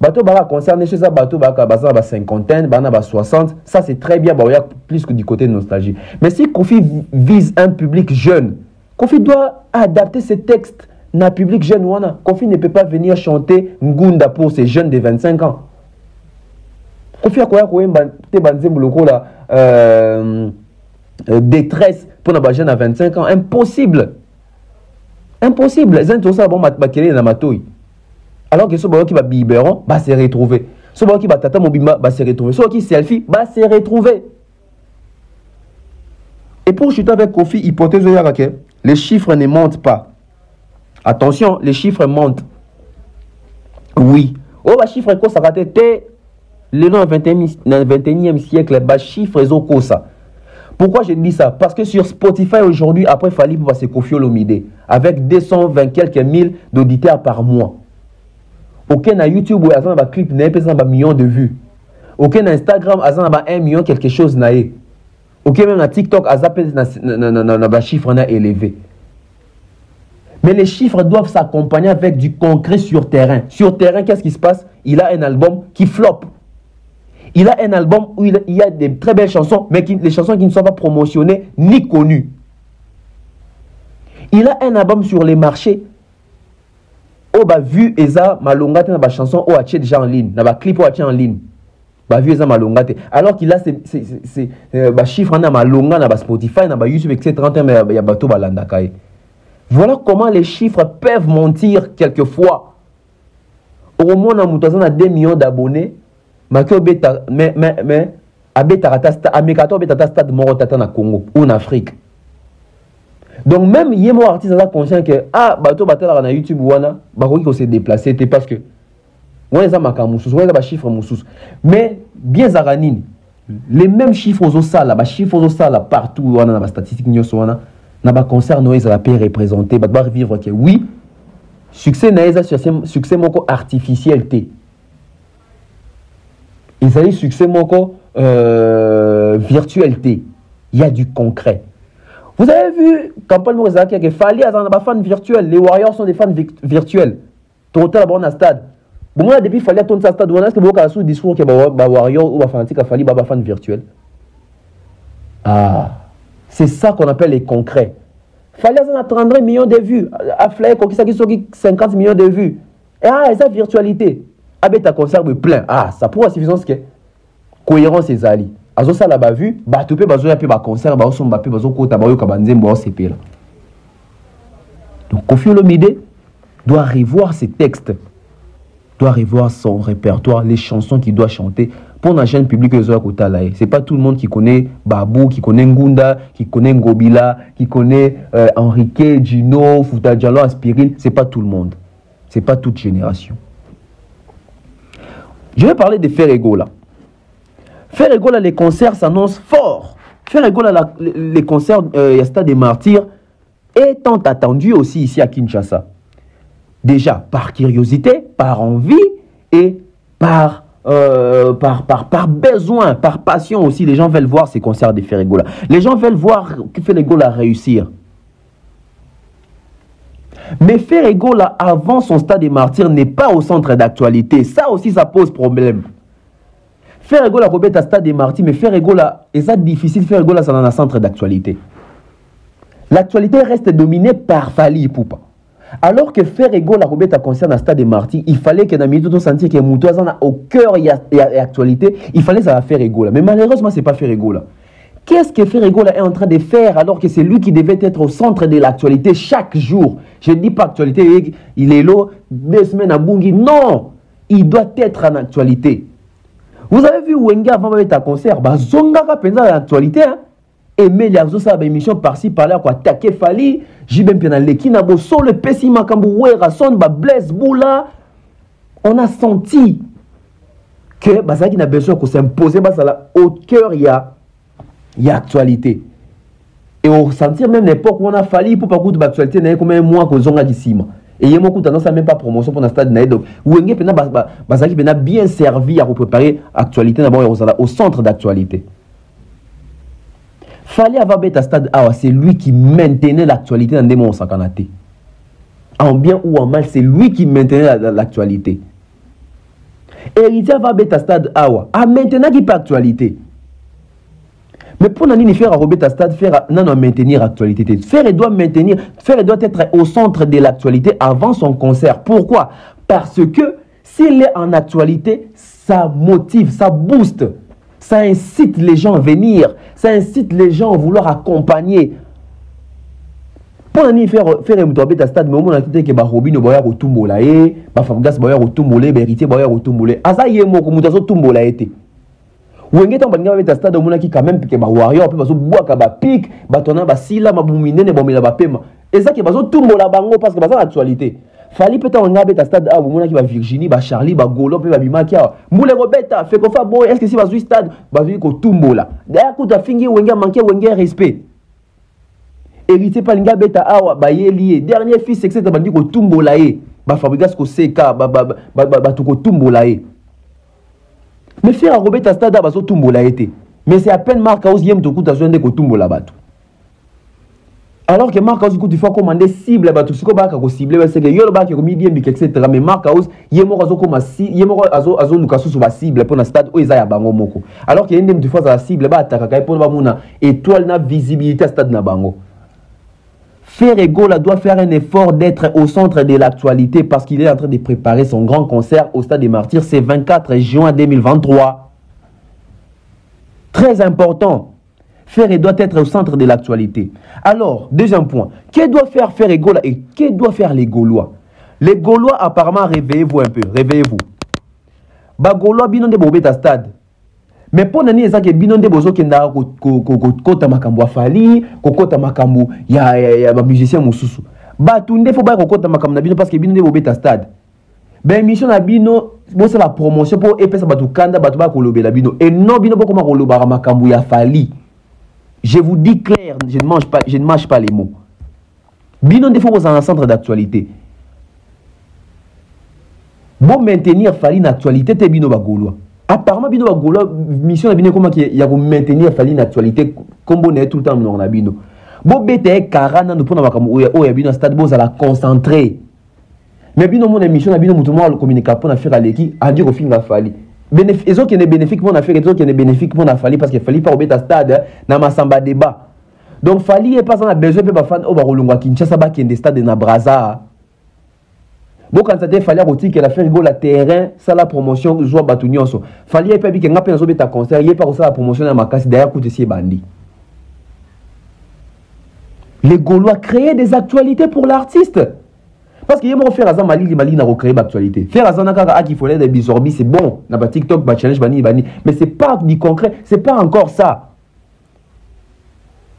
Bateau bala concerné chez ça, bateau bala cinquantaine, bala 60, ça c'est très bien, il y a plus que du côté de nostalgie. Mais si Koffi vise un public jeune, Koffi doit adapter ses textes. Na public jeune wana, Koffi ne peut pas venir chanter Ngunda pour ces jeunes de 25 ans. Koffi a quoi te banzem loko la détresse pour les jeunes à 25 ans, impossible. Impossible. Les gens ça bon bakele na matoi. Alors que ceux qui va biberon va se retrouver. Ceux qui va tata mobimba va se retrouver. Ceux qui selfie va se retrouver. Et pour chuter avec Koffi, hypothèse les chiffres ne montent pas. Attention, les chiffres montent. Oui. Oh, les chiffres, ça va être le 21e siècle, les chiffres, ils ça. Pourquoi je dis ça? Parce que sur Spotify aujourd'hui, après, il fallait passer Koffi Olomide avec 220 quelques mille d'auditeurs par mois. Aucun à YouTube, où il y a un clip, il y a un million de vues. Aucun à Instagram, il y a 1 million quelque chose. Aucun même à TikTok, il y a un chiffre élevé. Mais les chiffres doivent s'accompagner avec du concret sur terrain. Sur terrain, qu'est-ce qui se passe? Il a un album qui floppe. Il a un album où il y a des très belles chansons, mais les chansons qui ne sont pas promotionnées ni connues. Il a un album sur les marchés. Oh, bah, vu Eza Malongate dans la chanson, oh, acheté déjà en ligne. Dans la clip, oh, acheté en ligne. Bah, vu Eza Malongate. Alors qu'il a ces chiffres dans Malonga, dans Spotify, dans YouTube, etc. Mais il y a bateau Balandakaye. Voilà comment les chiffres peuvent mentir quelquefois. Au moins, on a 2 millions d'abonnés. Mais Amekato abeta stade moro tata na Congo ou en Afrique. Donc même yemo artiste là conscient que bato batala na YouTube wana bakoki ko se déplacer parce que on ça makamoussous on ba chiffre moussous mais bien zaranine les mêmes chiffres aux sala ba chiffres aux sala partout wana na ba statistique nyoso wana na ba concert no ils la paix représenter ba doit vivre que oui succès na eza succès moko artificiel té ils ont succès moko virtualité, il y a du concret. Vous avez vu, campagne Morizaki, qu'il fallait avoir des fans virtuels. Les Warriors sont des fans virtuels. Total, bon, à stade. Bon, moi, depuis, il fallait tourner à stade. Est-ce que vous avez un discours que les Warriors ou les fanatiques, il fallait des fans virtuels? Ah, c'est ça qu'on appelle les concrets. Il fallait avoir 30 millions de vues. À Flyer, qui sont 50 millions de vues. Et ça, virtualité. Avec ta concert plein. Ça prouve la suffisance que. Cohérence et zali. Azo ça là bas vu, ba topé bazo ya pe ba concert ba so mbappé bazo kota ba yo ka banzembo o CP là. Donc Koffi Olomide doit revoir ses textes, doit revoir son répertoire, les chansons qu'il doit chanter pour la chaîne publique les kota là. C'est pas tout le monde qui connaît Babou, qui connaît Ngunda, qui connaît Ngobila, qui connaît Enrique, Gino, Fouta Diallo, Aspirine, c'est pas tout le monde. C'est pas toute génération. Je vais parler de Ferrego là. Ferrego là, les concerts s'annoncent fort. Ferrego là, les concerts, il y a Stade des Martyrs, est tant attendu aussi ici à Kinshasa. Déjà par curiosité, par envie et par besoin, par passion aussi. Les gens veulent voir ces concerts de Ferrego là. Les gens veulent voir que Ferrego là réussir. Mais Ferrego là, avant son Stade des Martyrs, n'est pas au centre d'actualité. Ça aussi, ça pose problème. Ferrego la Robert à Stade des Martyrs, mais Ferrego là, et ça difficile, Ferrego là, ça dans un centre d'actualité. L'actualité reste dominée par Fally Ipupa. Alors que Ferrego la Robert à concert à Stade des Martyrs, il fallait que dans le milieu sentir que Moutouazan au cœur et actualité, il fallait ça va Ferrego là. Mais malheureusement, c'est pas Ferrego là. Qu'est-ce que Ferrego là est en train de faire alors que c'est lui qui devait être au centre de l'actualité chaque jour? Je ne dis pas actualité, il est là, 2 semaines à Bungi. Non, il doit être en actualité. Vous avez vu Wenga avant de concert, Zonga a pensé à l'actualité. Et mais il y a une émission par-ci par-là, quoi, attaquer Fally, Jibem Penaleki, Nabo, le Pessima, Kamboué, Rasson, Blaise Boula. On a senti que ça qui n'a besoin de s'imposer, au cœur, il y a actualité. Et on sentir même l'époque où on a Fally pour pas goûter d'actualité, il y a combien de mois que Zonga d'ici. Et il y a beaucoup tendance à même pas promotion pour le stade naïd. Donc, Wenge a bien servi à préparer l'actualité au centre d'actualité. Fallait avoir bête à stade A, c'est lui qui maintenait l'actualité dans des moments sans canaté. En bien ou en mal, c'est lui qui maintenait l'actualité. Héritier va bête à stade A, maintenant qu'il pas actualité. Mais pour nous faire à stade, faire maintenir l'actualité. Faire doit être au centre de l'actualité avant son concert. Pourquoi? Parce que s'il est en actualité, ça motive, ça booste, ça incite les gens à venir, ça incite les gens à vouloir accompagner. Pour nous faire à stade, mais au moment où Robin boya rotumbola e, Bafamgas boya rotumbole, Héritier boya rotumbole. Asa yemo comme nous tumbola été. Wenge tan banga beta stade mona ki quand même que ba warrior pe bazo boaka ba pic batona ba sila mabumine ne bomela ba pema eza ke bazo tumbola bango parce que baza actualité Fally peut on beta stade a mona ki ba Virginie ba Charlie ba Golo pe ba Bimaki mule robeta fait ko fa boy est-ce que si bazo stade bazo ko tumbola d'ailleurs kuta fingi wenge manquer wenge respect hérité pa linga beta awa ba yeli dernier fils etc bandi ko tumbola e ba Fabrigas ko seka ba to ko tumbola e. Mais faire un Robert à stade, mais c'est à peine Marc House yem to kuta zonde ko tumbola batu. Alors que Marc House il faut commander cible batu, ce ko ba ka ko cible parce que yo ba ka ko midi mbi etc. Mais Marc House yemo ko ko masi yemo azo lukasu so ba cible pour na stade o eza ya bango moko. Alors que yende mtu fois la cible ba ataka ka pour ba mona étoile na visibilité à stade na bango. Ferrego doit faire un effort d'être au centre de l'actualité parce qu'il est en train de préparer son grand concert au Stade des Martyrs. C'est 24 juin 2023. Très important. Ferrego doit être au centre de l'actualité. Alors, deuxième point. Que doit faire Ferrego et que doit faire les Gaulois? Les Gaulois, apparemment, réveillez-vous un peu. Réveillez-vous. Ba Gaulois, binon de bobé à stade. mais pour nani ezaki bino nde bozo kenda kota makambo afali kokota makambo ya ba musicien mususu batu nde fo ba kokota makambo na bino parce que bino nde bobeta stade ben mission na bino bosa la promotion pour epesa batu kanda batu ba kolobela bino et non bino pour comment kolobara makambo ya fali. Je vous dis clair, je ne mâche pas les mots. Bino nde fo boza en centre d'actualité. Bon maintenir fali na actualité te bino ba gaulois. Apparemment, bino ba golo mission na bino comment qu'il y a pour maintenir fali une actualité comme on est tout le temps non na bino. Bo bete karana nous pour na makambo o ya bino stade bo za la concentrer. Mais bino mon émission na bino mutu mo communiquer pour na faire aleki a dire au fin la fali. Bénéfice qui est bénéfique pour na faire qui est bénéfique pour na fali parce que fali pas au beta stade na masamba débat. Donc fali est pas en a besoin pe ba fan o ba rolongwa Kinshasa ba kende stade na Brazza. Bon, quand ça fallait rôti qu'elle a fait rigoler la terrain, ça la promotion, joie batunion. Fallait pas que n'a pas un ta concert, il y a pas ça la promotion dans ma casse derrière côté si bandi. Les Gaulois créent des actualités pour l'artiste. Parce qu'il y a mon frère Azam Mali n'a recréé d'actualité. Faire Azam Nakaka qui faut des bisorbi, c'est bon. N'a pas TikTok, pas challenge, bani. Mais c'est pas du concret, c'est pas encore ça.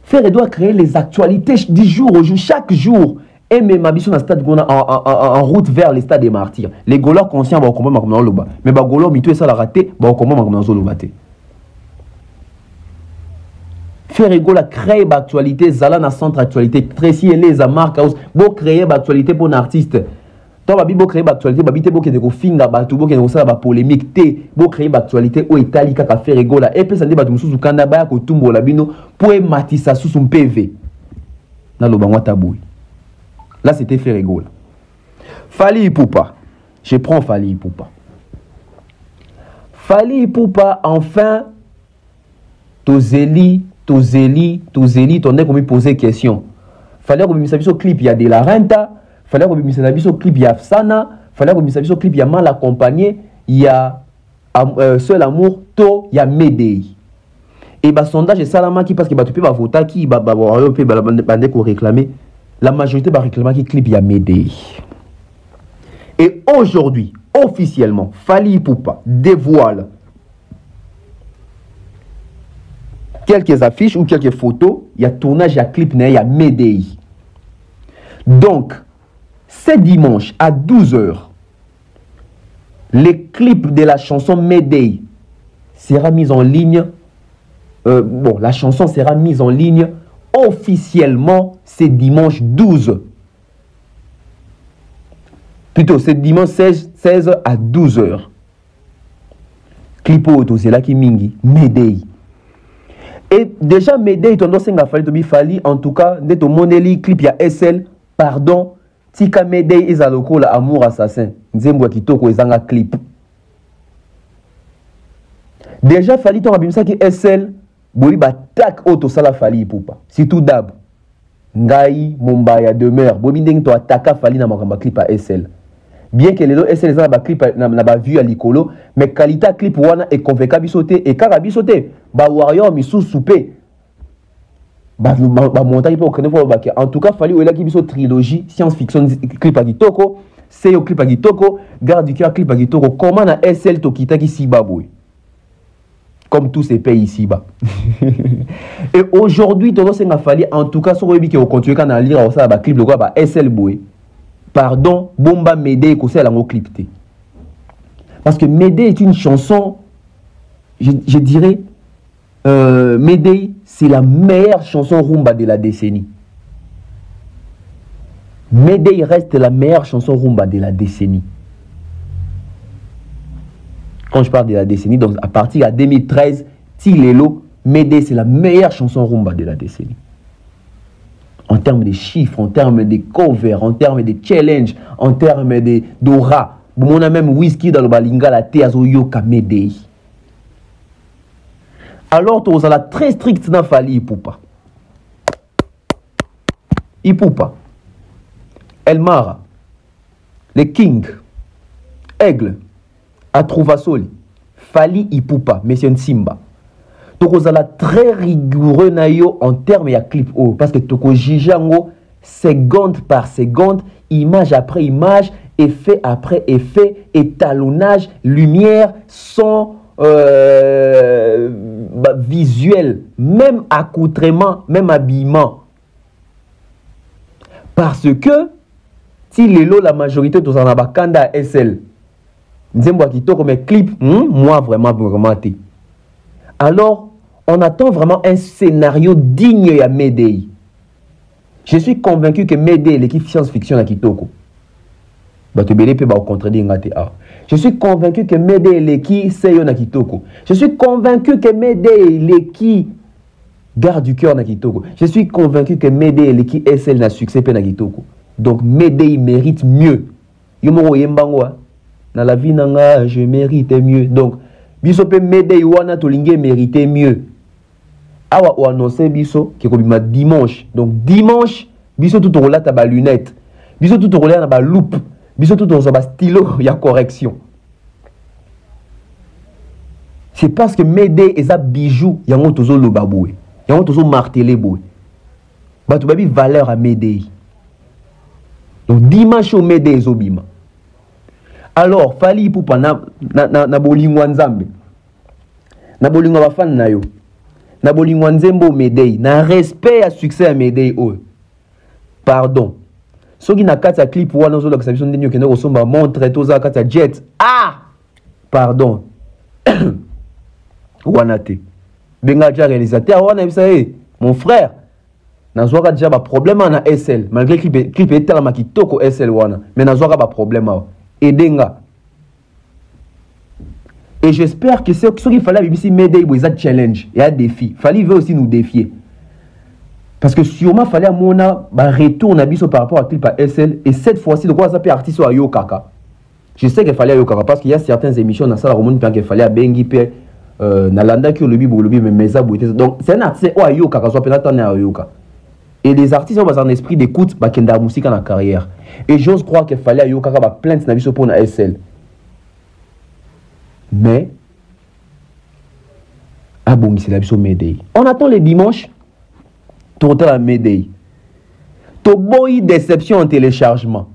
Faire doit créer les actualités du jour au jour, chaque jour. Et même ambition dans stade en route vers les stades des martyrs. Les Gaulois conscients vont comprendre comme dans le bas. Mais les Gaulois mito et ça la raté, vont comprendre comme dans le bas. Faire rigoler créer l'actualité, zala na centre actualité, Tracy et les marque house, bon créer l'actualité pour un artiste. Toi babi bo créer l'actualité, babi te bo ke de ko finga batu bo ke de ça ba polémique te, bo créer l'actualité au Italie ka faire rigoler et puis ça dit batu mususu kanda ba ko tumbo la bino pour matisa sous son PV. Na lo bangwa tabou. Là, c'était fait rigoler. Fali Ipupa. Je prends Fali Ipupa. Fali Ipupa, enfin, Tozeli, ton est comme poser question. Fallait qu'on mette sur clip, il y a de la renta. Fallait qu'on mette sur clip, il y a Fsana. Fallait qu'on mette sur clip, il y a mal accompagné. Il y a Seul Amour, To, il y a Médei. Et bah, sondage est Salama qui, parce que tu peux voter qui, réclamer. La majorité va réclamer qui clip y a Médei. Et aujourd'hui, officiellement, Fali Ipupa dévoile quelques affiches ou quelques photos. Il y a tournage, il y a clip, il y a Médei. Donc, ce dimanche à 12h, les clips de la chanson Médei sera mis en ligne. La chanson sera mise en ligne officiellement, c'est dimanche 12. Plutôt, c'est dimanche 16 à 12h. Clipo auto, c'est là qui mingi. Médei. Et déjà, Médei, ton dossier a fallu, en tout cas, dès ton moneli, clip, il y a SL, pardon, Tika Médei, ils ont la amour assassin. Nzembo kitoko, ils ont un clip. Déjà, fallu ton abimsa qui SL, Boui batak auto sala Fali Ipupa. Si tout d'ab. Ngai, Mombaya demeure. Boui bindeng to ataka Fali na makamba clip à SL. Bien que les deux SL na ba clip na ba vue à l'icolo, mais qualité clip wana est convaincant bisoté et car bisoté. Ba warrior mi sous soupé. Ba montagne pour connaître pour baké. En tout cas, Fali ou là qui biso trilogie science-fiction clip à Gitoko, c'est au clip à Gitoko, garde du cœur clip à Gitoko. Comment na SL to kita ki si baboui. Comme tous ces pays ici-bas. Et aujourd'hui, tout le monde fallu, en tout cas, sur le qui continue à lire ça, clip, le quoi, SL Boué. Pardon, Bomba Médei, que c'est la clip. Parce que Médei est une chanson, je dirais, Médei, c'est la meilleure chanson rumba de la décennie. Médei reste la meilleure chanson rumba de la décennie. Quand je parle de la décennie, donc à partir de 2013, Tilelo, Médei, c'est la meilleure chanson rumba de la décennie. En termes de chiffres, en termes de covers, en termes de challenge, en termes d'aura. On a même whisky dans le balinga, la Teazo Yoka Médei. Alors, tu as la très stricte dans Fali Ipupa. Ipupa, Elmara, les King, Aigle, Atrouvasoli, Fali Ipupa, Monsieur Nsimba. Toko zala très rigoureux na yo en termes de clip o parce que toko jijango seconde par seconde, image après image, effet après effet, étalonnage, lumière, son, visuel, même accoutrement, même habillement. Parce que si la majorité de nos kanda SL, Nzembo Kitoko, mais clip, moi vraiment. Alors, on attend vraiment un scénario digne à Médéi. Je suis convaincu que Médéi, l'équipe science-fiction à Kitoko, je suis convaincu que Médéi, l'équipe Seyo na Kitoko. Je suis convaincu que Médéi, l'équipe Garde du cœur na Kitoko. Je suis convaincu que Médéi, l'équipe SL n'a succès na Kitoko. Donc Médéi mérite mieux. Yomoro yembangwa. Dans la vie nanga, je mérite mieux. Donc, biso pe Médéi wana tolinge mérite mieux. Awa ou annoncé biso qui est dimanche. Donc dimanche, biso tout roulé à ba lunette. Biso tout roulé à ba loupe. Biso tout roulé à ba stylo, il y a correction. C'est parce que Médéi et ça bijou, il y a un tozo le baboué. Il y a un tozo martelé boué. Bah tu babi valeur à Médéi. Donc dimanche au Médéi zobima. Alors fali pour pas na bolingwa nzambe. Na bolingwa ba fan na yo. Na bolingwa nzembo Médéi. Na respect à succès à Médéi oh. Pardon. Soki na kata clip wana zo la exhibition de nyokene ko somba montre toza kata jet. Ah! Pardon. Wana te. Benga déjà réalisateur wana bisa mon frère. Nazwaka déjà ba problème na SL malgré clip est tellement kitoko SL wana mais nazwaka ba problème edenga. Et j'espère que ce qu'il fallait BBC Médéi pour ça challenge et un défi. Fallait veut aussi nous défier. Parce que sûrement fallait à mon retour na biso par rapport à clip à SL et cette fois-ci de quoi ça peut artiste à Yokaka. Je sais qu'il fallait à Yokaka parce qu'il y a certaines émissions dans ça la remonte qu'il fallait à Bengi pe Nalanda qui le bibo mais mesa bouité. Donc c'est un artiste à Yokaka soit peut-être à Yoka. Et les artistes ont un esprit d'écoute bah kenda musique en carrière. Et j'ose croire qu'il fallait à Yokaka bah plainte na biso pour na SL. Mais ah bon, c'est la biso Médéi. On attend les dimanches. Total à Médéi. Toboyi déception en téléchargement.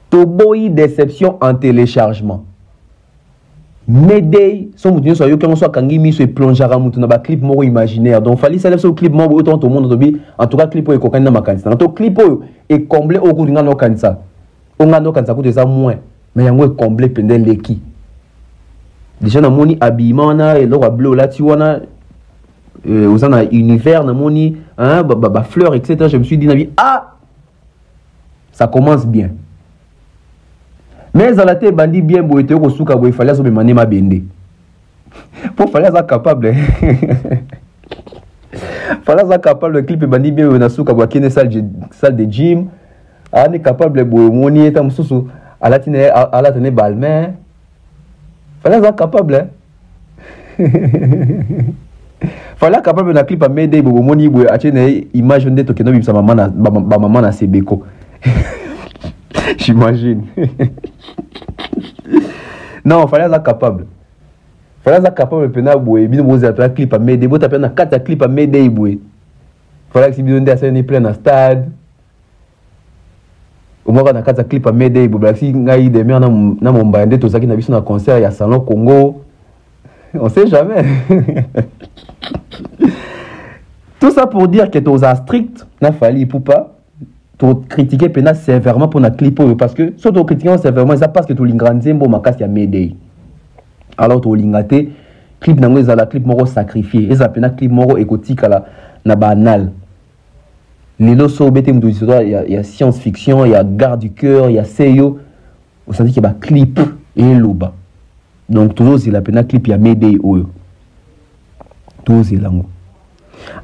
Toboyi déception en téléchargement. Médéi, son mouton soit yo quand soit kangimi se plongera mouton na ba clip moro imaginaire. Donc fallait ça ce clip moro autant tout le monde tobi en tout cas clip o kokani na makanisa. En tout clip est comblé au coup ngano kanisa. On ngano kanisa coûte ça moins. Mais yango est comblé pendant l'équipe. Déjà na moni habillement na et l'or bleu là tu wana aux en univers na moni hein fleurs etc. Je me suis dit na vie ah ça commence bien. Mais à la tête bandi bien boité au souka boy fallait so be mané ma bende. Pour fallait ça capable. Fallait ça capable le clip bandi bien na souka boy kene salle de gym. Ah n'est capable boy moni eta mususu à la tene balmain. Fallait ça capable. Fallait capable na clip à Médéi bobo moni boy atene image de to keno bimsa maman na sebeko. J'imagine. Non, fallait être capable. Fallait être capable de faire boué. Bien vous avez un clip à Médéi. Vous avez un 4 clips à Médéi boué. Fallait que si vous avez un plein dans stade. Au moins on a 4 clips à Médéi boué. Si vous avez des mères dans mon bandé, tout ça qui n'a vu sur un concert, il y a Salon Congo. On sait jamais. Tout ça pour dire que tu as strict, n'a fallu pour pas. Pour critiquer pena sévèrement pour notre clip parce que surtout critiquer sévèrement ça parce que tout l'ingrandier bon ma casse ya Médéi. Alors tout l'ingate clip nango za la clip moro sacrifié et ça pena clip moro écotique la na banal. Les loso bete mdo histoire il y a science fiction, il y a Garde du cœur, il y a Seyo. Vous savez qu'il y a clip et loba. Donc toujours c'est la pena clip ya Médéi oyo. Toujours c'est lango.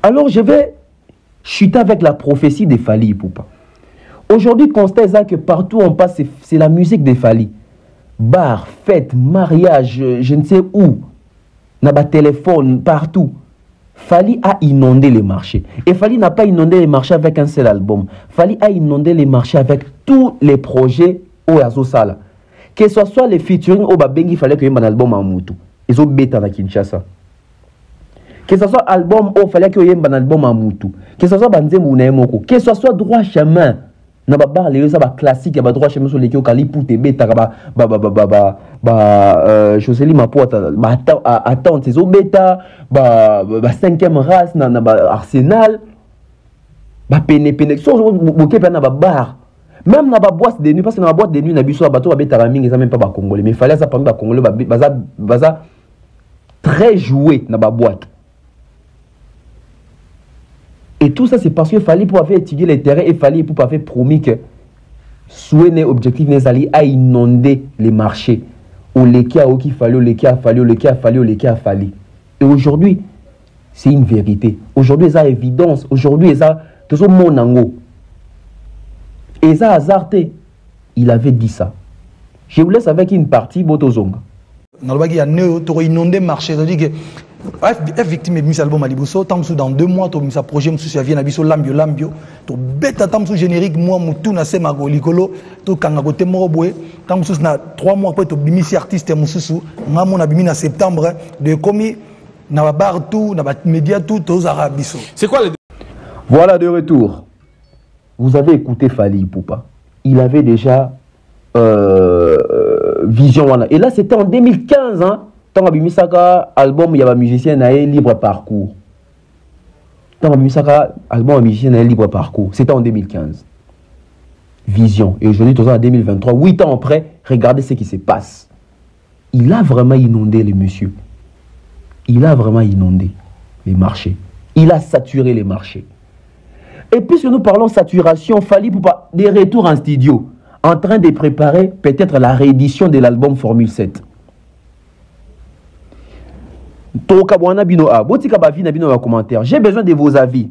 Alors je vais chuter avec la prophétie des Fally Ipupa. Aujourd'hui, constatez que partout on passe, c'est la musique des Fally. Bar, fête, mariage, je ne sais où. N'a pas téléphone, partout. Fally a inondé les marchés. Et Fally n'a pas inondé les marchés avec un seul album. Fally a inondé les marchés avec tous les projets au Azosala. Que ce soit les featuring au Babengi, il fallait qu'il y ait un album à Moutou. Ils ont bêta à Kinshasa. Que ce soit album, il fallait qu'il y ait un album à Moutou. Que ce soit Banzé Mounaemoko. Que ce soit droit chemin. Na ba bar les ça ba classique ya ba droit chemin sur les kali pour te beta Josely Mapuata attendre ses bêta 5e race na Arsenal pene so boké na bar même na boîte de nuit parce que na boîte de nuit na biso bato babeta mingi ça même pas congolais mais fallait ça parmi ba congolais baza très joué na boîte. Et tout ça c'est parce que fallait pour faire étudier les terrains et fallait pour faire promis que souhait objectif n'est allé à inonder les marchés. Au leki a qui fallait, au leki a fallu, au leki a fallu, au leki a fallu. Et aujourd'hui, c'est une vérité. Aujourd'hui, ça évidence. Aujourd'hui, ça tout ce monango. Et ça hasardé. Il avait dit ça. Je vous laisse avec une partie Botozonga. Dans le y a inondé marché, c'est-à-dire que victime de mis album à Liboso, dans 2 mois, tu as projet, tu viens à Biso Lambio, tu bête à générique, moi, tu as fait ma golikolo, tu as côté Moroboué, tu as 3 mois après, tu as mis artiste, moi, mon abimi en septembre, de commis, na bar tout, na média tout, tu as Biso. C'est quoi le... Voilà de retour. Vous avez écouté Fally Ipupa. Il avait déjà vision. Et là, c'était en 2015, hein. Tant Abimisaka, album, il y a un musicien libre parcours. Tant Abimisaka, album, un musicien libre parcours. C'était en 2015. Vision. Et aujourd'hui, tout ça en 2023. 8 ans après, regardez ce qui se passe. Il a vraiment inondé les messieurs. Il a vraiment inondé les marchés. Il a saturé les marchés. Et puisque nous parlons saturation, Fally Ipupa des retours en studio, en train de préparer peut-être la réédition de l'album Formule 7. J'ai besoin de vos avis.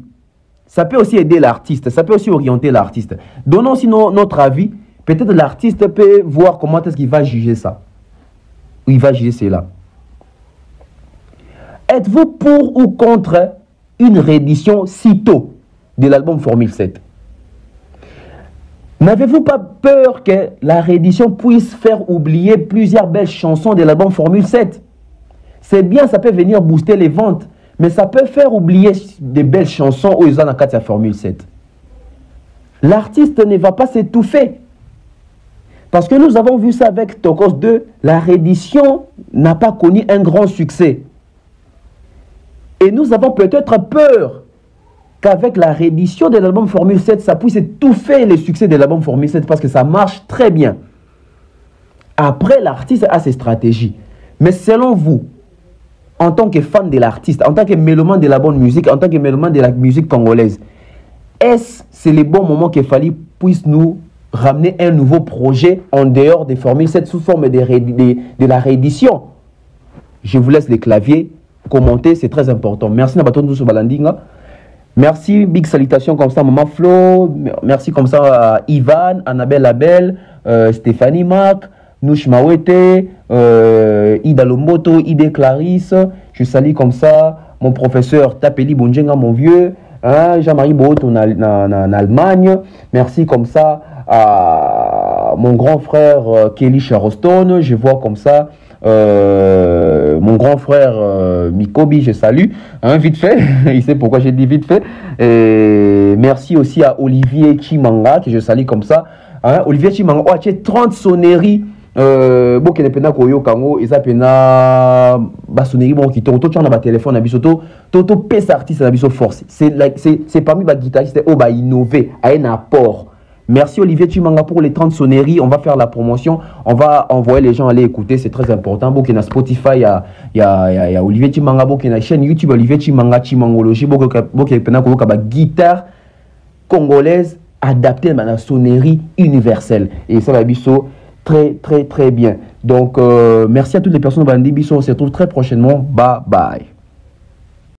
Ça peut aussi aider l'artiste, ça peut aussi orienter l'artiste. Donnons aussi notre avis. Peut-être l'artiste peut voir comment est-ce qu'il va juger ça. Ou il va juger cela. Êtes-vous pour ou contre une réédition si tôt de l'album Formule 7? N'avez-vous pas peur que la réédition puisse faire oublier plusieurs belles chansons de l'album Formule 7? C'est bien, ça peut venir booster les ventes, mais ça peut faire oublier des belles chansons où ils ont la Formule 7. L'artiste ne va pas s'étouffer. Parce que nous avons vu ça avec Tokos 2, la réédition n'a pas connu un grand succès. Et nous avons peut-être peur qu'avec la réédition de l'album Formule 7, ça puisse étouffer le succès de l'album Formule 7 parce que ça marche très bien. Après, l'artiste a ses stratégies. Mais selon vous, en tant que fan de l'artiste, en tant que mélomane de la bonne musique, en tant que mélomane de la musique congolaise, est-ce que c'est le bon moment que Fally puisse nous ramener un nouveau projet en dehors des Formules 7 sous forme de la réédition? Je vous laisse les claviers, commenter, c'est très important. Merci Nabaton Douce Balandinga. Merci, big salutations comme ça, Maman Flo. Merci comme ça à Ivan, Annabelle Abel, Stéphanie Mac, Nouch Mawete, Ida Lomboto, Ide Clarisse. Je salue comme ça mon professeur Tapeli Bonjenga, mon vieux, hein, Jean-Marie Bout en Allemagne. Merci comme ça à mon grand frère Kelly Charoston. Je vois comme ça mon grand frère Mikobi, je salue, hein, vite fait. Il sait pourquoi j'ai dit vite fait. Et merci aussi à Olivier Chimanga, que je salue comme ça, hein. Olivier Chimanga, oh, tu as 30 sonneries. Bon, qui est pena koyo kango, et ça pena basonnerie bon qui tourne. Toi, tu as un téléphone à bisoto, toto pèse artiste à biso force. C'est parmi les guitaristes, oh, bah, innover, à un apport. Merci Olivier Chimanga pour les 30 sonneries. On va faire la promotion. On va envoyer les gens aller écouter. C'est très important. Bon, qu'il y a Spotify, il y a Olivier Chimanga. Bon, qu'il y a la chaîne YouTube Olivier Chimanga, Chimangologie. Bon, qu'il y a une guitare congolaise adaptée à la sonnerie universelle. Et ça va biso très bien. Donc, merci à toutes les personnes. On se retrouve très prochainement. Bye bye.